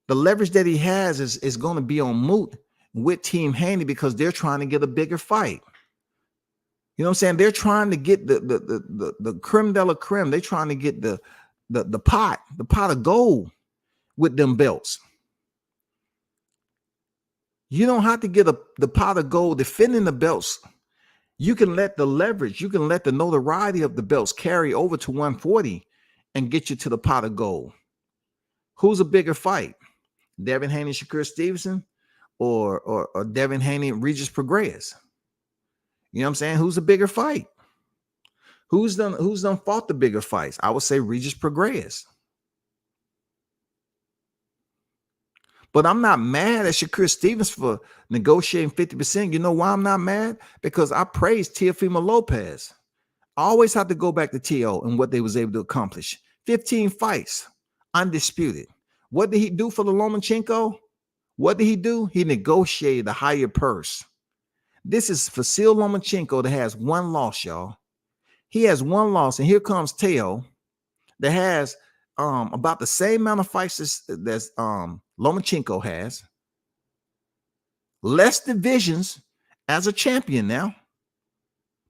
The leverage that he has is going to be on moot with Team Haney because they're trying to get a bigger fight. You know what I'm saying? They're trying to get the creme de la creme. They're trying to get the pot of gold with them belts. You don't have to get the pot of gold defending the belts. You can let the leverage, you can let the notoriety of the belts carry over to 140 and get you to the pot of gold. Who's a bigger fight? Devin Haney, Shakur Stevenson, or Devin Haney, Regis Prograis? You know what I'm saying? Who's a bigger fight? Who's done fought the bigger fights? I would say Regis Prograis. But I'm not mad at Shakur Stevens for negotiating 50%. You know why I'm not mad? Because I praise Teofimo Lopez. I always have to go back to Teo and what they was able to accomplish. 15 fights, undisputed. What did he do for the Lomachenko? What did he do? He negotiated a higher purse. This is Vasyl Lomachenko that has one loss, y'all. He has one loss, and here comes Teo that has about the same amount of fights as Lomachenko has. Less divisions as a champion now.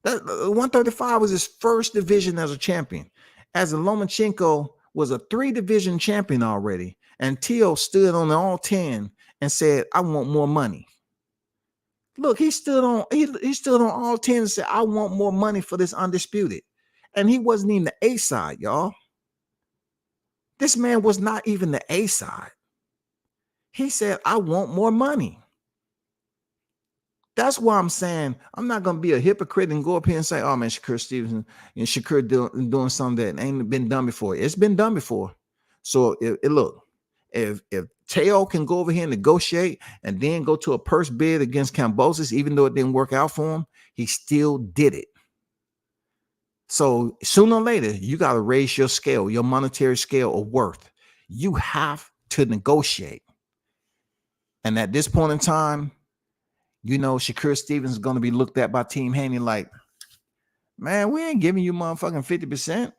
That 135 was his first division as a champion. As a Lomachenko was a 3-division champion already, and Teo stood on the all 10 and said, "I want more money." Look, he stood on all 10 and said, "I want more money for this undisputed." And he wasn't even the A side, y'all. This man was not even the A side. He said, "I want more money." That's why I'm saying I'm not going to be a hypocrite and go up here and say, "Oh man, Shakur Stevenson and Shakur doing something that ain't been done before." It's been done before. So if Teo can go over here and negotiate and then go to a purse bid against Kambosos, even though it didn't work out for him, he still did it. So sooner or later, you got to raise your scale, your monetary scale of worth. You have to negotiate. And at this point in time, you know, Shakur Stevens is going to be looked at by Team Haney like, "Man, we ain't giving you motherfucking 50%.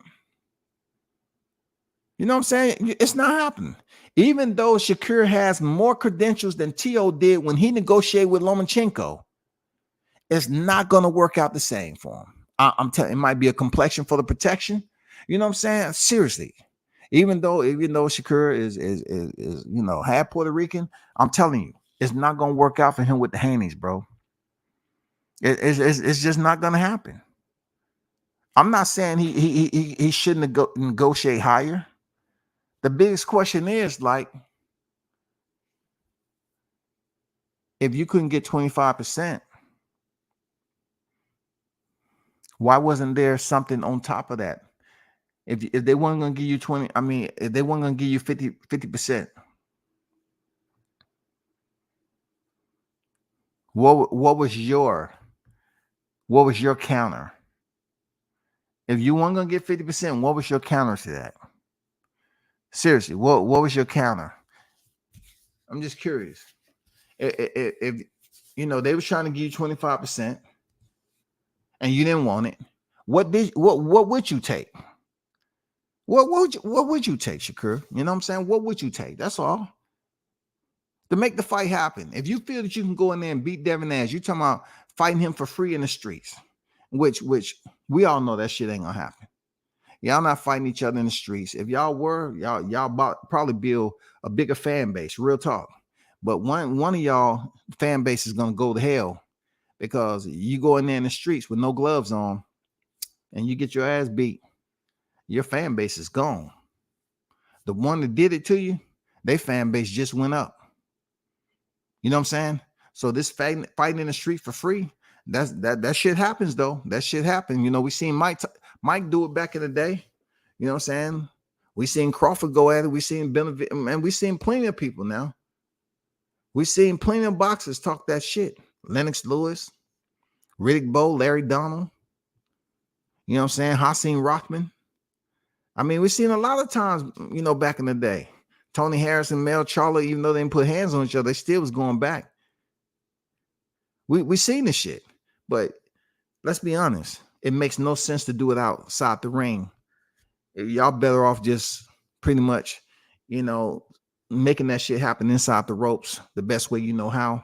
You know what I'm saying? It's not happening. Even though Shakur has more credentials than Teo did when he negotiated with Lomachenko, it's not going to work out the same for him. I'm telling you, it might be a complexion for the protection. You know what I'm saying? Seriously. Even though Shakur is you know, half Puerto Rican, I'm telling you, it's not going to work out for him with the Haneys, bro. It's just not going to happen. I'm not saying he shouldn't negotiate higher. The biggest question is, like, if you couldn't get 25%, Why wasn't there something on top of that? If they weren't gonna give you 20, I mean, if they weren't gonna give you 50%, what was your counter? If you weren't gonna get 50%, what was your counter to that? Seriously, what was your counter? I'm just curious. If you know they was trying to give you 25% and you didn't want it, what would you take? What would you take, Shakur? You know what I'm saying? What would you take? That's all. To make the fight happen. If you feel that you can go in there and beat Devin Nash, you're talking about fighting him for free in the streets, which we all know that shit ain't gonna happen. Y'all not fighting each other in the streets. If y'all were, y'all probably build a bigger fan base. Real talk. But one of y'all fan base is gonna go to hell because you go in there in the streets with no gloves on and you get your ass beat. Your fan base is gone. The one that did it to you, their fan base just went up. You know what I'm saying? So this fighting in the street for free, that shit happens though. That shit happened. You know, we seen Mike do it back in the day. You know what I'm saying? We seen Crawford go at it. We seen Benedict, and we seen plenty of people now. We seen plenty of boxers talk that shit. Lennox Lewis, Riddick Bowe, Larry Donald. You know what I'm saying? Hasim Rothman. I mean, we've seen a lot of times, you know, back in the day. Tony Harris and Mel Charlo, even though they didn't put hands on each other, they still was going back. We seen this shit. But let's be honest. It makes no sense to do it outside the ring. Y'all better off just pretty much, you know, making that shit happen inside the ropes the best way you know how.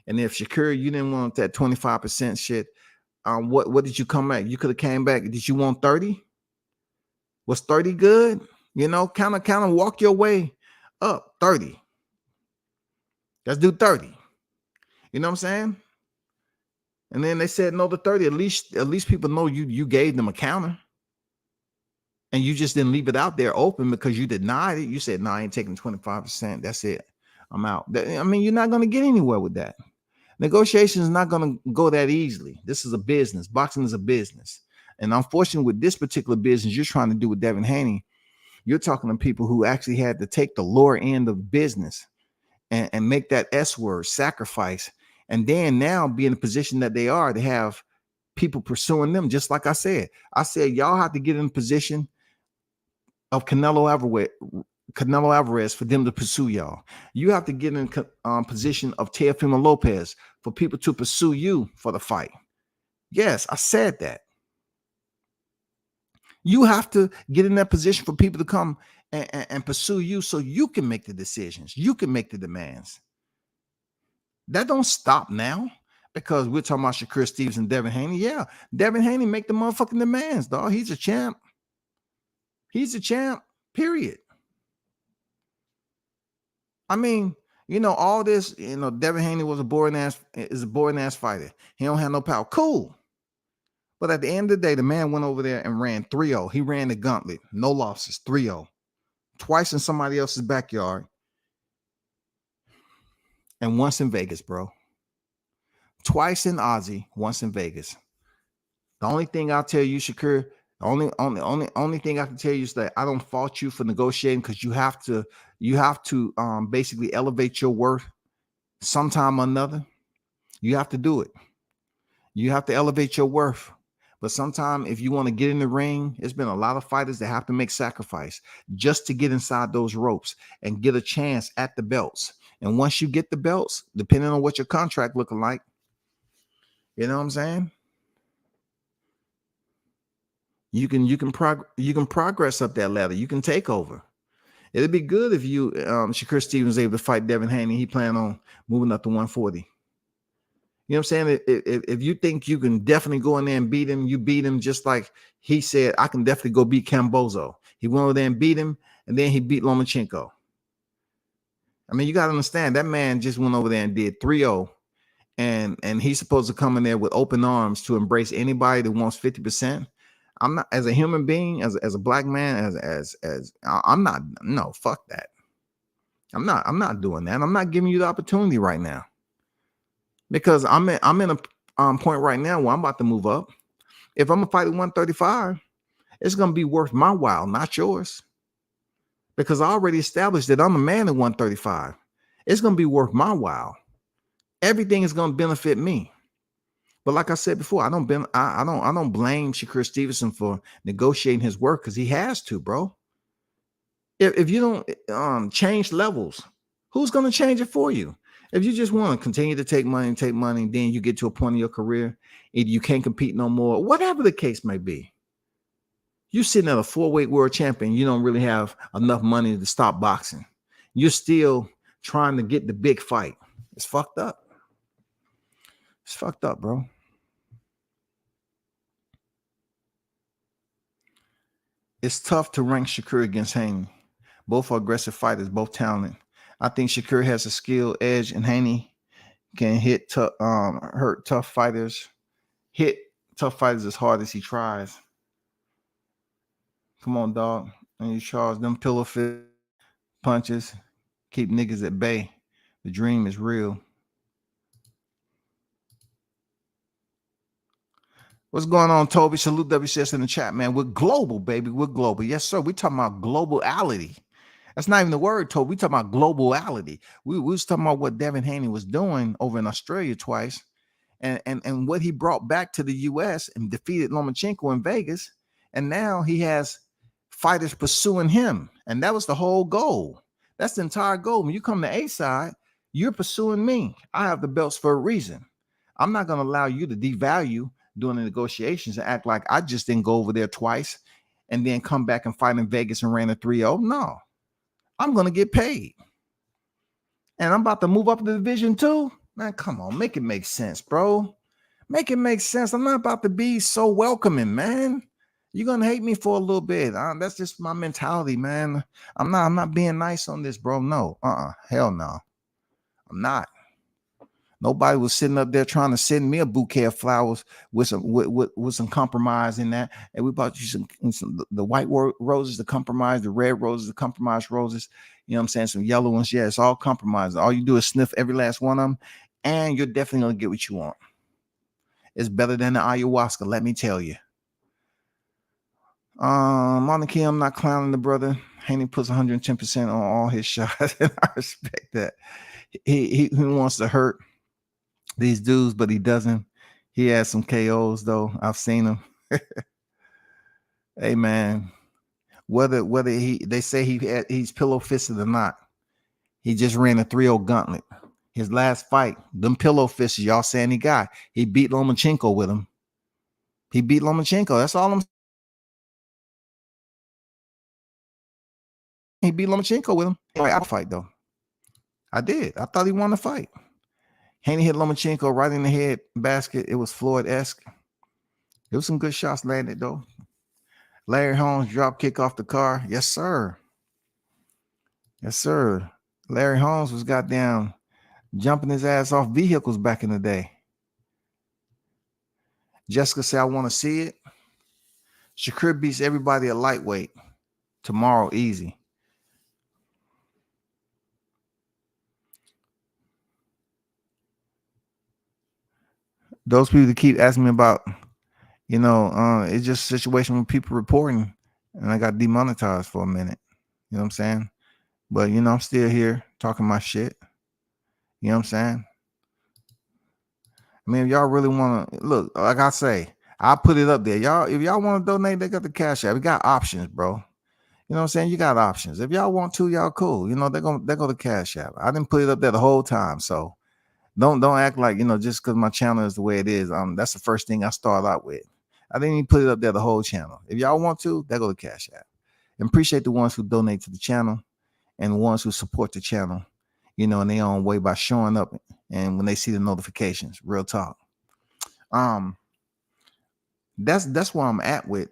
And if Shakur, you didn't want that 25% shit, what did you come back? You could have came back. Did you want 30? Was 30 good? You know, kind of walk your way up. 30. Let's do 30. You know what I'm saying? And then they said no to 30. At least people know you gave them a counter. And you just didn't leave it out there open because you denied it. You said, no, I ain't taking 25%. That's it. I'm out. I mean, you're not going to get anywhere with that. Negotiation is not going to go that easily. This is a business. Boxing is a business. And unfortunately, with this particular business you're trying to do with Devin Haney, you're talking to people who actually had to take the lower end of business and make that S word, sacrifice. And then now be in the position that they are to have people pursuing them. Just like I said, y'all have to get in position of Canelo Alvarez for them to pursue y'all. You have to get in position of Teofimo Lopez for people to pursue you for the fight. Yes, I said that. You have to get in that position for people to come and pursue you so you can make the decisions. You can make the demands. That don't stop now because we're talking about Shakur Stevens and Devin Haney. Yeah, Devin Haney make the motherfucking demands, dog. He's a champ. He's a champ, period. I mean, you know, all this, you know, Devin Haney is a boring ass fighter. He don't have no power. Cool. But at the end of the day, the man went over there and ran 3-0. He ran the gauntlet. No losses, 3-0. Twice in somebody else's backyard. And once in Vegas, bro. Twice in Aussie, once in Vegas. The only thing I'll tell you, Shakur, the only thing I can tell you is that I don't fault you for negotiating because you have to basically elevate your worth sometime or another. You have to do it. You have to elevate your worth. But sometimes if you want to get in the ring, there's been a lot of fighters that have to make sacrifice just to get inside those ropes and get a chance at the belts. And once you get the belts, depending on what your contract looking like, you know what I'm saying? You can progress up that ladder. You can take over. It'd be good if you Shakur Stevens was able to fight Devin Haney. He planned on moving up to 140. You know what I'm saying? If you think you can definitely go in there and beat him, you beat him just like he said, I can definitely go beat Cambozo. He went over there and beat him, and then he beat Lomachenko. I mean, you got to understand, that man just went over there and did 3-0, and he's supposed to come in there with open arms to embrace anybody that wants 50%. I'm not, as a human being, as a black man, as I'm not, no, fuck that. I'm not doing that. I'm not giving you the opportunity right now. Because I'm in a point right now where I'm about to move up, If I'm gonna fight at 135, it's gonna be worth my while, not yours. Because I already established that I'm a man at 135. It's gonna be worth my while. Everything is gonna benefit me. But like I said before, I don't blame Shakur Stevenson for negotiating his work because he has to, bro. If you don't change levels, who's gonna change it for you? If you just want to continue to take money, then you get to a point in your career and you can't compete no more, whatever the case may be. You're sitting at a 4-weight world champion, you don't really have enough money to stop boxing. You're still trying to get the big fight. It's fucked up. It's fucked up, bro. It's tough to rank Shakur against Haney. Both are aggressive fighters, both talented. I think Shakur has a skill edge, and Haney can hurt tough fighters. Hit tough fighters as hard as he tries. Come on, dog. And you charge them pillow fist punches. Keep niggas at bay. The dream is real. What's going on, Toby? Salute WCS in the chat, man. We're global, baby. We're global. Yes, sir. We're talking about globality. That's not even the word, Toby. We're talking about globality. We was talking about what Devin Haney was doing over in Australia twice and what he brought back to the U.S. and defeated Lomachenko in Vegas. And now he has fighters pursuing him. And that was the whole goal. That's the entire goal. When you come to A side, you're pursuing me. I have the belts for a reason. I'm not going to allow you to devalue during the negotiations and act like I just didn't go over there twice and then come back and fight in Vegas and ran a 3-0. No, I'm going to get paid. And I'm about to move up the division too. Man, come on, make it make sense, bro. Make it make sense. I'm not about to be so welcoming, man. You're going to hate me for a little bit. That's just my mentality, man. I'm not being nice on this, bro. No, hell no. I'm not. Nobody was sitting up there trying to send me a bouquet of flowers with some compromise in that. And we bought you some the white roses to compromise, the red roses to compromise roses. You know what I'm saying? Some yellow ones. Yeah, it's all compromised. All you do is sniff every last one of them, and you're definitely going to get what you want. It's better than the ayahuasca, let me tell you. Monarchy, I'm not clowning the brother. Haney puts 110% on all his shots, and I respect that. He wants to hurt these dudes, but he doesn't. He has some KOs though. I've seen him. Hey man, whether they say he's pillow fisted or not, he just ran a 3-0 gauntlet. His last fight, them pillow fists y'all saying he got. He beat Lomachenko with him. He beat Lomachenko. That's all I'm. He beat Lomachenko with him. I fight though. I did. I thought he won the fight. Haney hit Lomachenko right in the head basket. It was Floyd-esque. It was some good shots landed, though. Larry Holmes drop kick off the car. Yes, sir. Yes, sir. Larry Holmes was goddamn jumping his ass off vehicles back in the day. Jessica said, I want to see it. Shakur beats everybody at lightweight tomorrow, easy. Those people that keep asking me about, it's just a situation with people reporting, and I got demonetized for a minute. You know what I'm saying? But, I'm still here talking my shit. You know what I'm saying? I mean, if y'all really want to, look, like I say, I'll put it up there. If y'all want to donate, they got the cash app. We got options, bro. You know what I'm saying? You got options. If y'all want to, y'all cool. They're going to cash app. I didn't put it up there the whole time, so. Don't act like, just because my channel is the way it is. That's the first thing I start out with. I didn't even put it up there the whole channel. If y'all want to, that go to Cash App. And appreciate the ones who donate to the channel and the ones who support the channel, in their own way by showing up and when they see the notifications. Real talk. That's where I'm at with,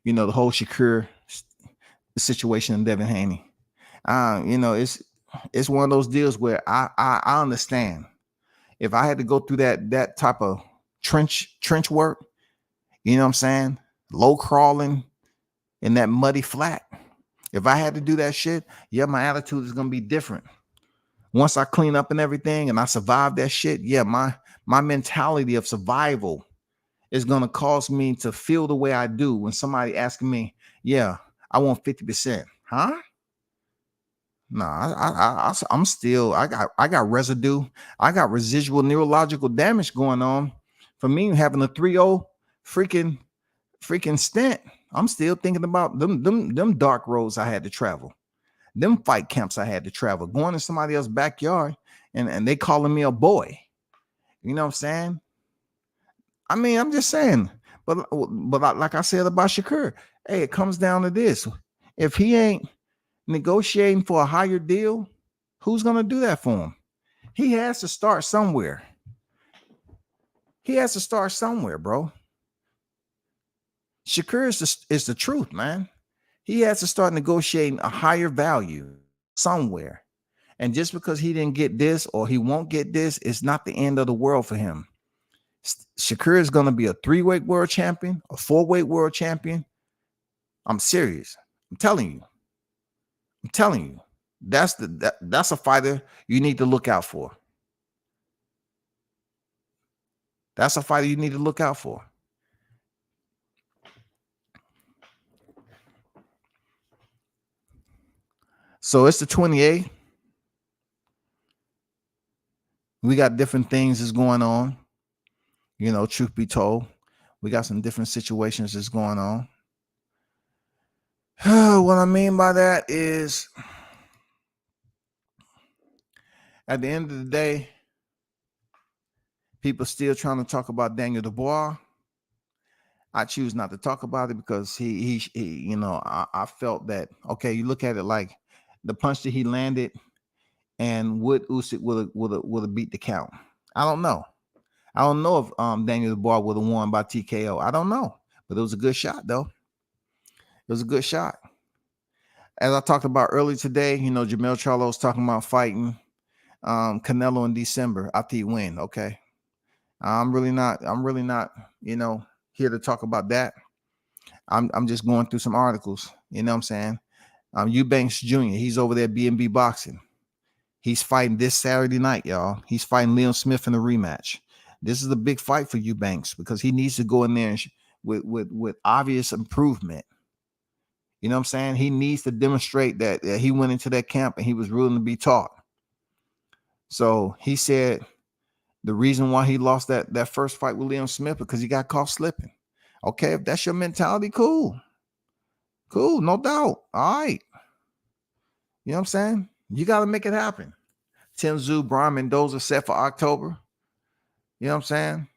the whole Shakur situation and Devin Haney. It's one of those deals where I understand. If I had to go through that type of trench work, you know what I'm saying? Low crawling in that muddy flat. If I had to do that shit, yeah, my attitude is going to be different. Once I clean up and everything and I survive that shit, yeah, my mentality of survival is gonna cause me to feel the way I do when somebody asking me, yeah, I want 50%. Huh? No, I'm still, I got residue, I got residual neurological damage going on for me having a 3-0 freaking stent. I'm still thinking about them dark roads I had to travel, them fight camps I had to travel, going to somebody else's backyard and they calling me a boy. You know what I'm saying? I mean, I'm just saying, but like I said about Shakur, hey, it comes down to this: if he ain't negotiating for a higher deal, who's gonna do that for him? He has to start somewhere. He has to start somewhere, bro. Shakur is the truth, man. He has to start negotiating a higher value somewhere. And just because he didn't get this or he won't get this, it's not the end of the world for him. Shakur is going to be a 3-weight world champion, a 4-weight world champion. I'm serious. I'm telling you. I'm telling you. That's a fighter you need to look out for. That's a fighter you need to look out for. So it's the 28th. We got different things that's going on. You know, truth be told, we got some different situations that's going on. What I mean by that is, at the end of the day, people still trying to talk about Daniel Dubois. I choose not to talk about it because he you know, I felt that, okay, you look at it like the punch that he landed and would Usyk would have beat the count. I don't know. I don't know if Daniel Dubois would have won by TKO. I don't know. But it was a good shot, though. It was a good shot. As I talked about earlier today, you know, Jamel Charlo was talking about fighting Canelo in December after he win. Okay. I'm really not, you know, here to talk about that. I'm just going through some articles. You know what I'm saying? Eubanks Jr., he's over there at B&B Boxing. He's fighting this Saturday night, y'all. He's fighting Liam Smith in a rematch. This is a big fight for Eubanks because he needs to go in there and with obvious improvement. You know what I'm saying? He needs to demonstrate that he went into that camp and he was willing to be taught. So he said the reason why he lost that first fight with Liam Smith because he got caught slipping. Okay, if that's your mentality, cool. Cool, no doubt. All right. You know what I'm saying? You got to make it happen. Tim Tszyu, Brian Mendoza set for October. You know what I'm saying?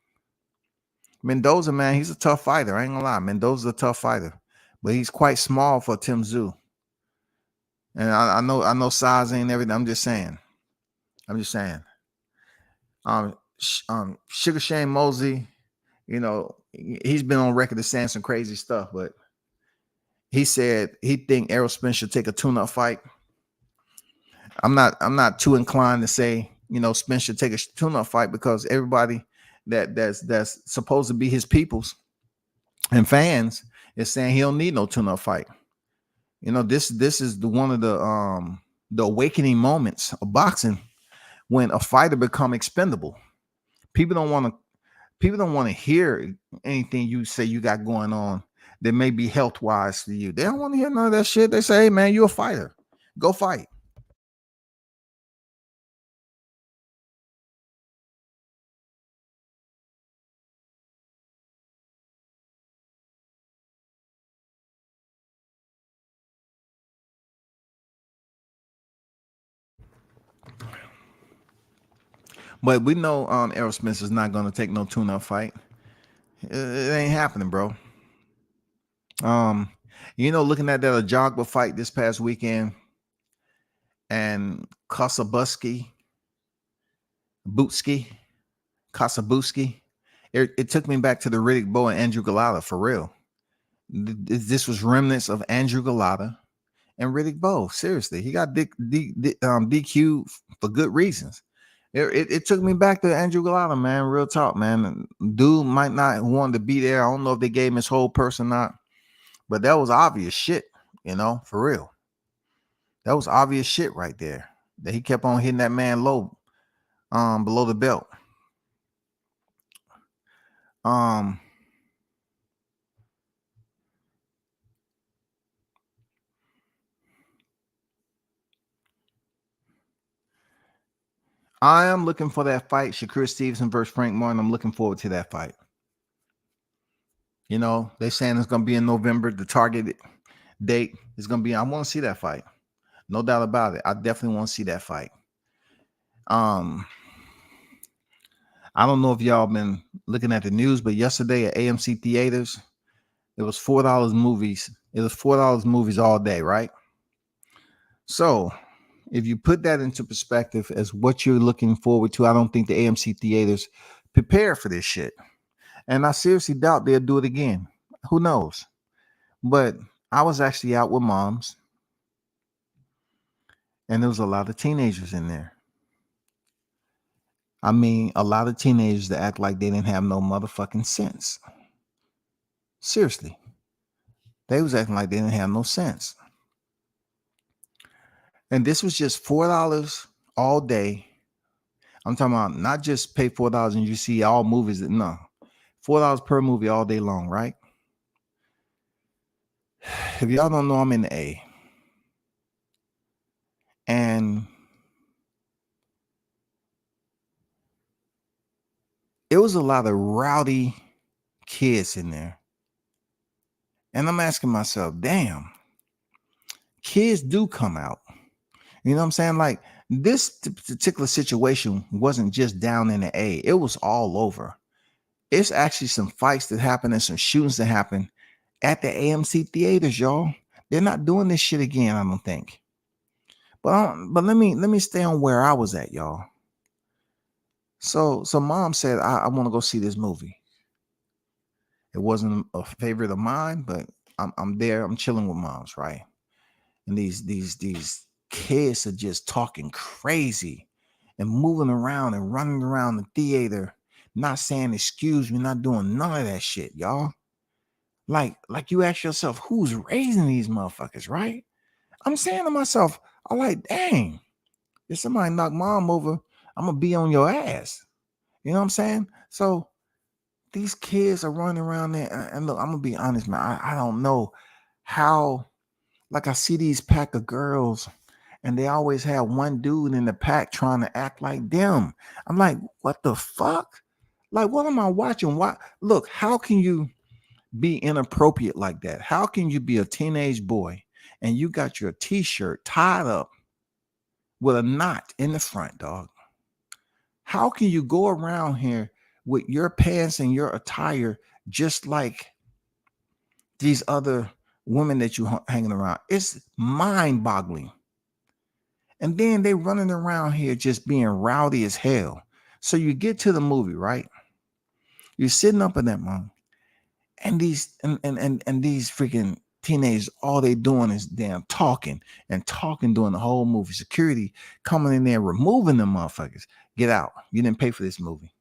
Mendoza, man, he's a tough fighter. I ain't gonna lie. Mendoza's a tough fighter, but he's quite small for Tim Tszyu. And I know size ain't everything. I'm just saying. Sugar Shane Mosley, you know, he's been on record as saying some crazy stuff, but he said he think Errol Spence should take a tune-up fight. I'm not too inclined to say, you know, Spence should take a tune-up fight because everybody that's supposed to be his peoples and fans is saying he don't need no tune-up fight. You know, this is one of the awakening moments of boxing when a fighter become expendable. People don't want to hear anything you say you got going on that may be health wise for you. They don't want to hear none of that shit. They say, hey man, you're a fighter. Go fight. But we know Errol Spence is not going to take no tune-up fight. It ain't happening, bro. You know, looking at that Ajagba fight this past weekend and Kasabuski, it took me back to the Riddick Bowe and Andrew Galata for real. This was remnants of Andrew Galata and Riddick Bowe. Seriously, he got DQ for good reasons. It took me back to Andrew Galata, man. Real talk, man. Dude might not want to be there. I don't know if they gave him his whole person or not, but that was obvious shit, you know, for real. That was obvious shit right there. That he kept on hitting that man low, below the belt. I am looking for that fight, Shakur Stevenson versus Frank Martin. I'm looking forward to that fight. You know, they saying it's gonna be in November. The target date is gonna be. I want to see that fight. No doubt about it. I definitely want to see that fight. Um, I don't know if y'all been looking at the news, but yesterday at AMC theaters, it was $4 movies. It was $4 movies all day, right? So if you put that into perspective as what you're looking forward to, I don't think the AMC theaters prepare for this shit. And I seriously doubt they'll do it again. Who knows? But I was actually out with moms, and there was a lot of teenagers in there. I mean, a lot of teenagers that act like they didn't have no motherfucking sense. Seriously. They was acting like they didn't have no sense. And this was just $4 all day. I'm talking about not just pay $4 and you see all movies. No. $4 per movie all day long, right? If y'all don't know, I'm in the A. And it was a lot of rowdy kids in there. And I'm asking myself, damn, kids do come out. You know what I'm saying? Like, this particular situation wasn't just down in the A. It was all over. It's actually some fights that happen and some shootings that happen at the AMC theaters, y'all. They're not doing this shit again, I don't think. But let me stay on where I was at, y'all. So mom said, I want to go see this movie. It wasn't a favorite of mine, but I'm there. I'm chilling with moms, right? And these kids are just talking crazy and moving around and running around the theater, not saying excuse me, not doing none of that shit, y'all. Like you ask yourself, who's raising these motherfuckers, right? I'm saying to myself, I'm like, dang, if somebody knock mom over, I'm gonna be on your ass. You know what I'm saying? So these kids are running around there, and look, I'm gonna be honest, man. I don't know how. Like, I see these pack of girls, and they always have one dude in the pack trying to act like them. I'm like, what the fuck? Like, what am I watching? Why? Look, how can you be inappropriate like that? How can you be a teenage boy and you got your t-shirt tied up with a knot in the front, dog? How can you go around here with your pants and your attire just like these other women that you hanging around? It's mind-boggling. And then they running around here just being rowdy as hell. So you get to the movie, right? You're sitting up in that mom, and these and these freaking teenagers, all they doing is damn talking and talking during the whole movie. Security coming in there, removing them motherfuckers. Get out. You didn't pay for this movie.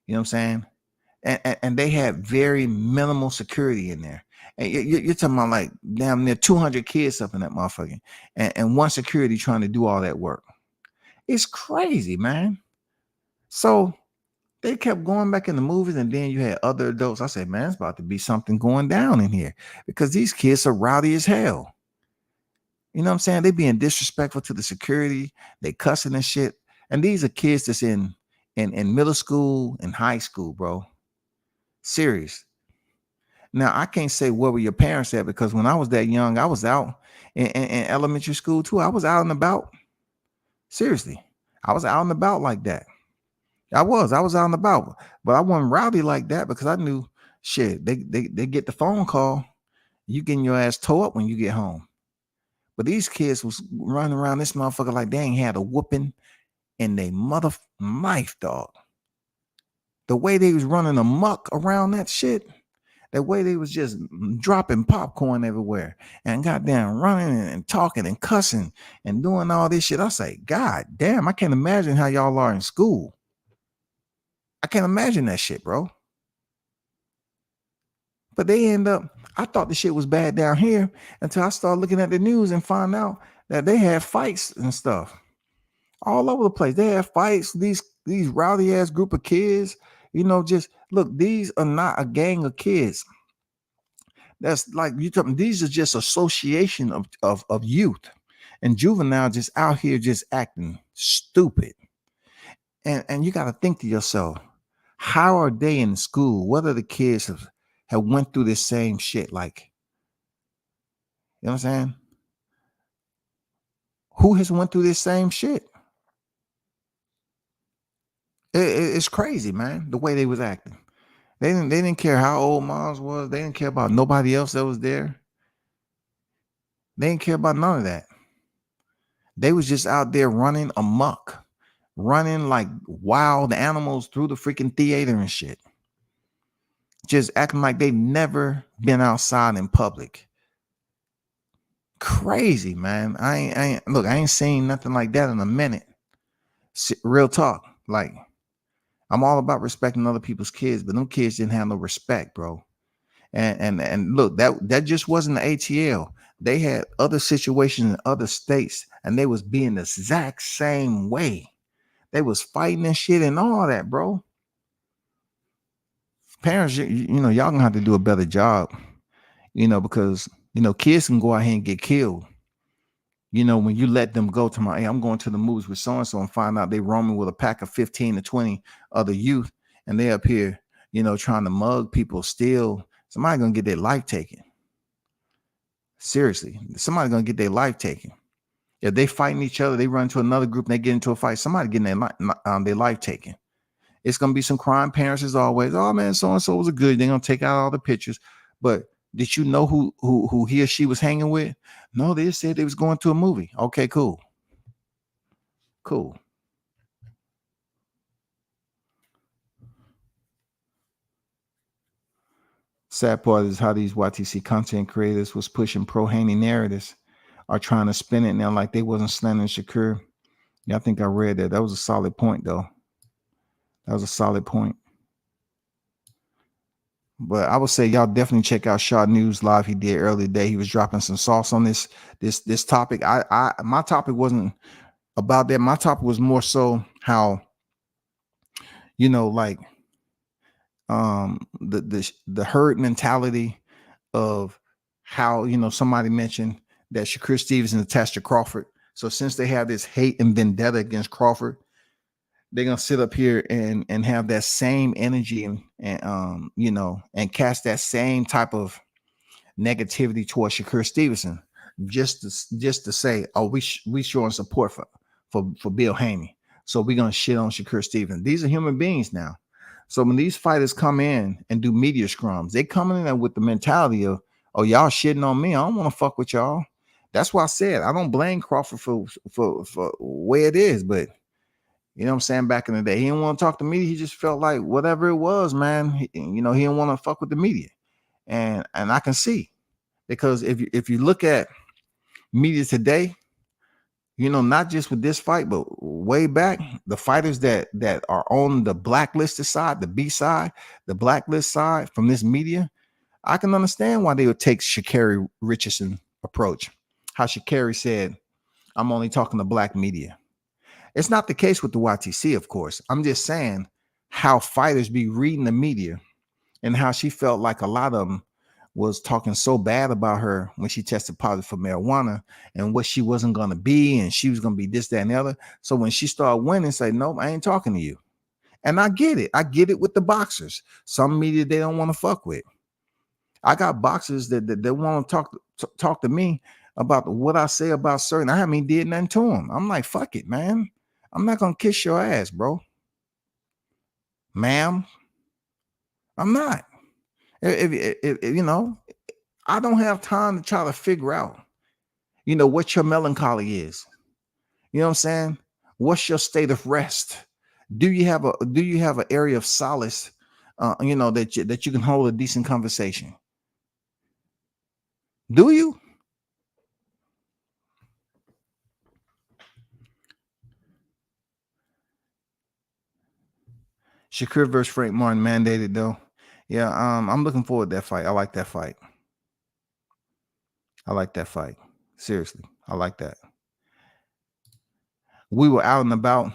You know what I'm saying? And they had very minimal security in there. And you're talking about like damn near 200 kids up in that motherfucking, and one security trying to do all that work. It's crazy, man. So they kept going back in the movies, and then you had other adults. I said, man, it's about to be something going down in here because these kids are rowdy as hell. You know what I'm saying? They being disrespectful to the security. They cussing and shit. And these are kids that's in middle school and high school, bro. Serious. Now, I can't say where were your parents at, because when I was that young, I was out in elementary school too. I was out and about. Seriously. I was out and about like that. I was out and about, but I wasn't rowdy like that because I knew shit. They get the phone call, you getting your ass towed up when you get home. But these kids was running around this motherfucker like they ain't had a whooping in their mother life, dog. The way they was running amok around that shit, the way they was just dropping popcorn everywhere and goddamn running and talking and cussing and doing all this shit. I say, God damn, I can't imagine how y'all are in school. I can't imagine that shit, bro. But they end up, I thought the shit was bad down here until I started looking at the news and find out that they had fights and stuff all over the place. They had fights, these rowdy ass group of kids, you know, just look, these are not a gang of kids. That's like you talking, these are just association of youth and juvenile just out here just acting stupid. And you got to think to yourself, how are they in school? What are the kids have went through this same shit? Like, you know what I'm saying? Who has went through this same shit? It's crazy, man. The way they was acting. They didn't care how old Miles was. They didn't care about nobody else that was there. They didn't care about none of that. They was just out there running amok, running like wild animals through the freaking theater and shit. Just acting like they've never been outside in public. Crazy, man. I ain't seen nothing like that in a minute. Real talk. Like, I'm all about respecting other people's kids, but them kids didn't have no respect, bro. And look, that just wasn't the ATL. They had other situations in other states, and they was being the exact same way. They was fighting and shit and all that, bro. Parents, you know, y'all gonna have to do a better job, because kids can go out here and get killed. When you let them go to hey, I'm going to the movies with so-and-so and find out they roaming with a pack of 15 to 20 other youth, and they up here, trying to mug people, steal. Somebody gonna get their life taken. Seriously, somebody gonna get their life taken. If they fighting each other, they run into another group and they get into a fight, somebody getting their life taken. It's gonna be some crime parents as always. Oh man, so-and-so was a good. They're gonna take out all the pictures. But did you know who he or she was hanging with? No, they said they was going to a movie. Okay, cool. Sad part is how these YTC content creators was pushing pro-Haney narratives are trying to spin it now like they wasn't slandering Shakur. Yeah, I think I read that. That was a solid point, though. That was a solid point. But I would say y'all definitely check out Shaw News Live he did earlier today. He was dropping some sauce on this topic. My topic wasn't about that. My topic was more so how, like the herd mentality of how, somebody mentioned that Shakur Stevenson attached to Crawford. So since they have this hate and vendetta against Crawford, they're gonna sit up here and have that same energy and and cast that same type of negativity towards Shakur Stevenson, just to say, oh, we showing support for Bill Haney, so we're gonna shit on Shakur Stevenson. These are human beings now. So when these fighters come in and do media scrums, they coming in there with the mentality of, oh, y'all shitting on me, I don't want to fuck with y'all. That's why I said I don't blame Crawford for where it is, but you know what I'm saying? Back in the day, he didn't want to talk to media. He just felt like whatever it was, man, he didn't want to fuck with the media. And I can see, because if you look at media today, not just with this fight, but way back, the fighters that are on the blacklisted side, the B side, the blacklist side from this media, I can understand why they would take Sha'Carri Richardson approach. How Sha'Carri said, I'm only talking to black media. It's not the case with the YTC, of course. I'm just saying how fighters be reading the media and how she felt like a lot of them was talking so bad about her when she tested positive for marijuana and what she wasn't going to be, and she was going to be this, that, and the other. So when she started winning, say, nope, I ain't talking to you. And I get it. I get it with the boxers. Some media they don't want to fuck with. I got boxers that want to talk to me about what I say about certain. I haven't even did nothing to them. I'm like, fuck it, man. I'm not gonna kiss your ass, bro. Ma'am, I'm not. If I don't have time to try to figure out, what your melancholy is. You know what I'm saying? What's your state of rest? Do you have an area of solace, that you can hold a decent conversation? Do you? Shakur versus Frank Martin mandated though. Yeah, I'm looking forward to that fight. I like that fight. Seriously, I like that. We were out and about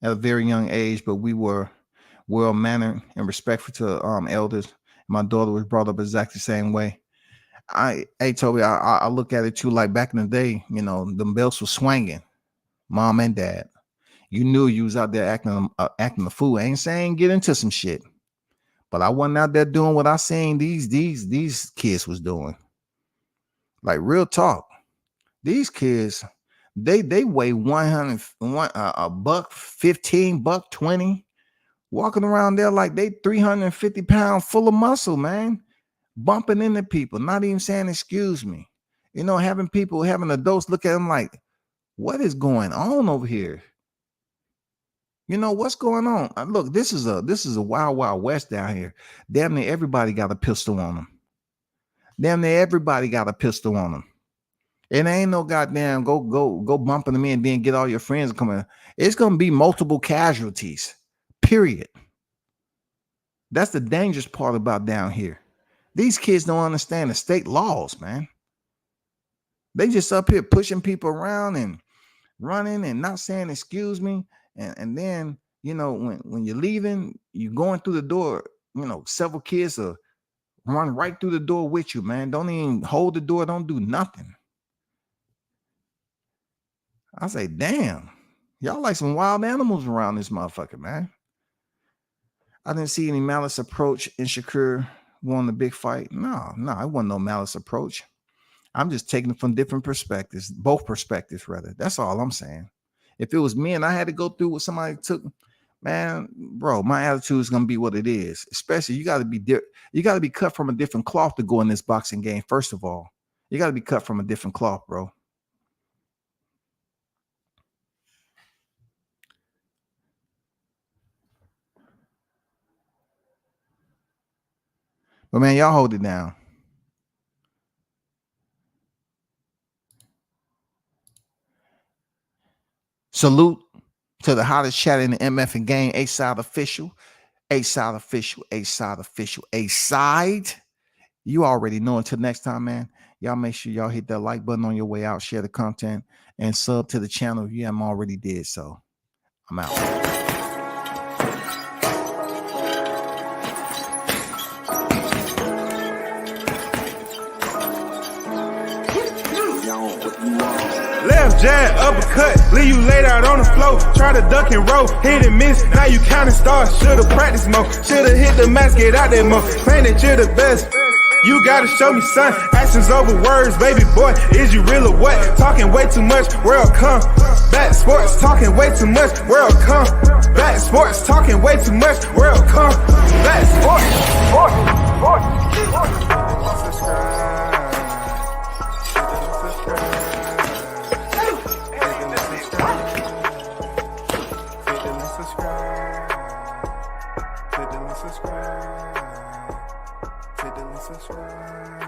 at a very young age, but we were well mannered and respectful to elders. My daughter was brought up exactly the same way. Toby, I look at it too, like back in the day, them belts were swinging, mom and dad. You knew you was out there acting a fool. I ain't saying get into some shit, but I wasn't out there doing what I seen these kids was doing. Like real talk, these kids, they weigh 100, a buck 15, buck 20, walking around there like they 350 pounds full of muscle, man, bumping into people, not even saying excuse me. You know, having adults look at them like, what is going on over here? You know, what's going on? Look, this is a wild west down here. Damn near everybody got a pistol on them. Damn near everybody got a pistol on them. It ain't no goddamn go bumping them in, then get all your friends coming. It's gonna be multiple casualties. Period. That's the dangerous part about down here. These kids don't understand the state laws, man. They just up here pushing people around and running and not saying excuse me. And then, you know, when you're leaving, you're going through the door, you know, several kids will run right through the door with you, man. Don't even hold the door, don't do nothing. I say, damn, y'all like some wild animals around this motherfucker, man. I didn't see any malice approach in Shakur won the big fight. No, it wasn't no malice approach. I'm just taking it from different perspectives, both perspectives, rather. That's all I'm saying. If it was me and I had to go through what somebody took, man, bro, my attitude is gonna be what it is. Especially you got to be cut from a different cloth to go in this boxing game. First of all, you got to be cut from a different cloth, bro. But man, y'all hold it down. Salute to the hottest chat in the MF and game, A-Side Official. A-Side Official, A-Side Official, A-Side. You already know. Until next time, man, y'all make sure y'all hit that like button on your way out, share the content, and sub to the channel if you haven't already did so. I'm out. Left jab, uppercut, leave you laid out on the floor. Try to duck and roll, hit and miss, now you counting stars. Should've practiced more, should've hit the mask, get out there more. Claim that you're the best, you gotta show me, son. Actions over words, baby boy, is you real or what? Talking way too much, world come. Back sports, talking way too much, world come. Back sports, talking way too much, world come. Back sports, subscribe.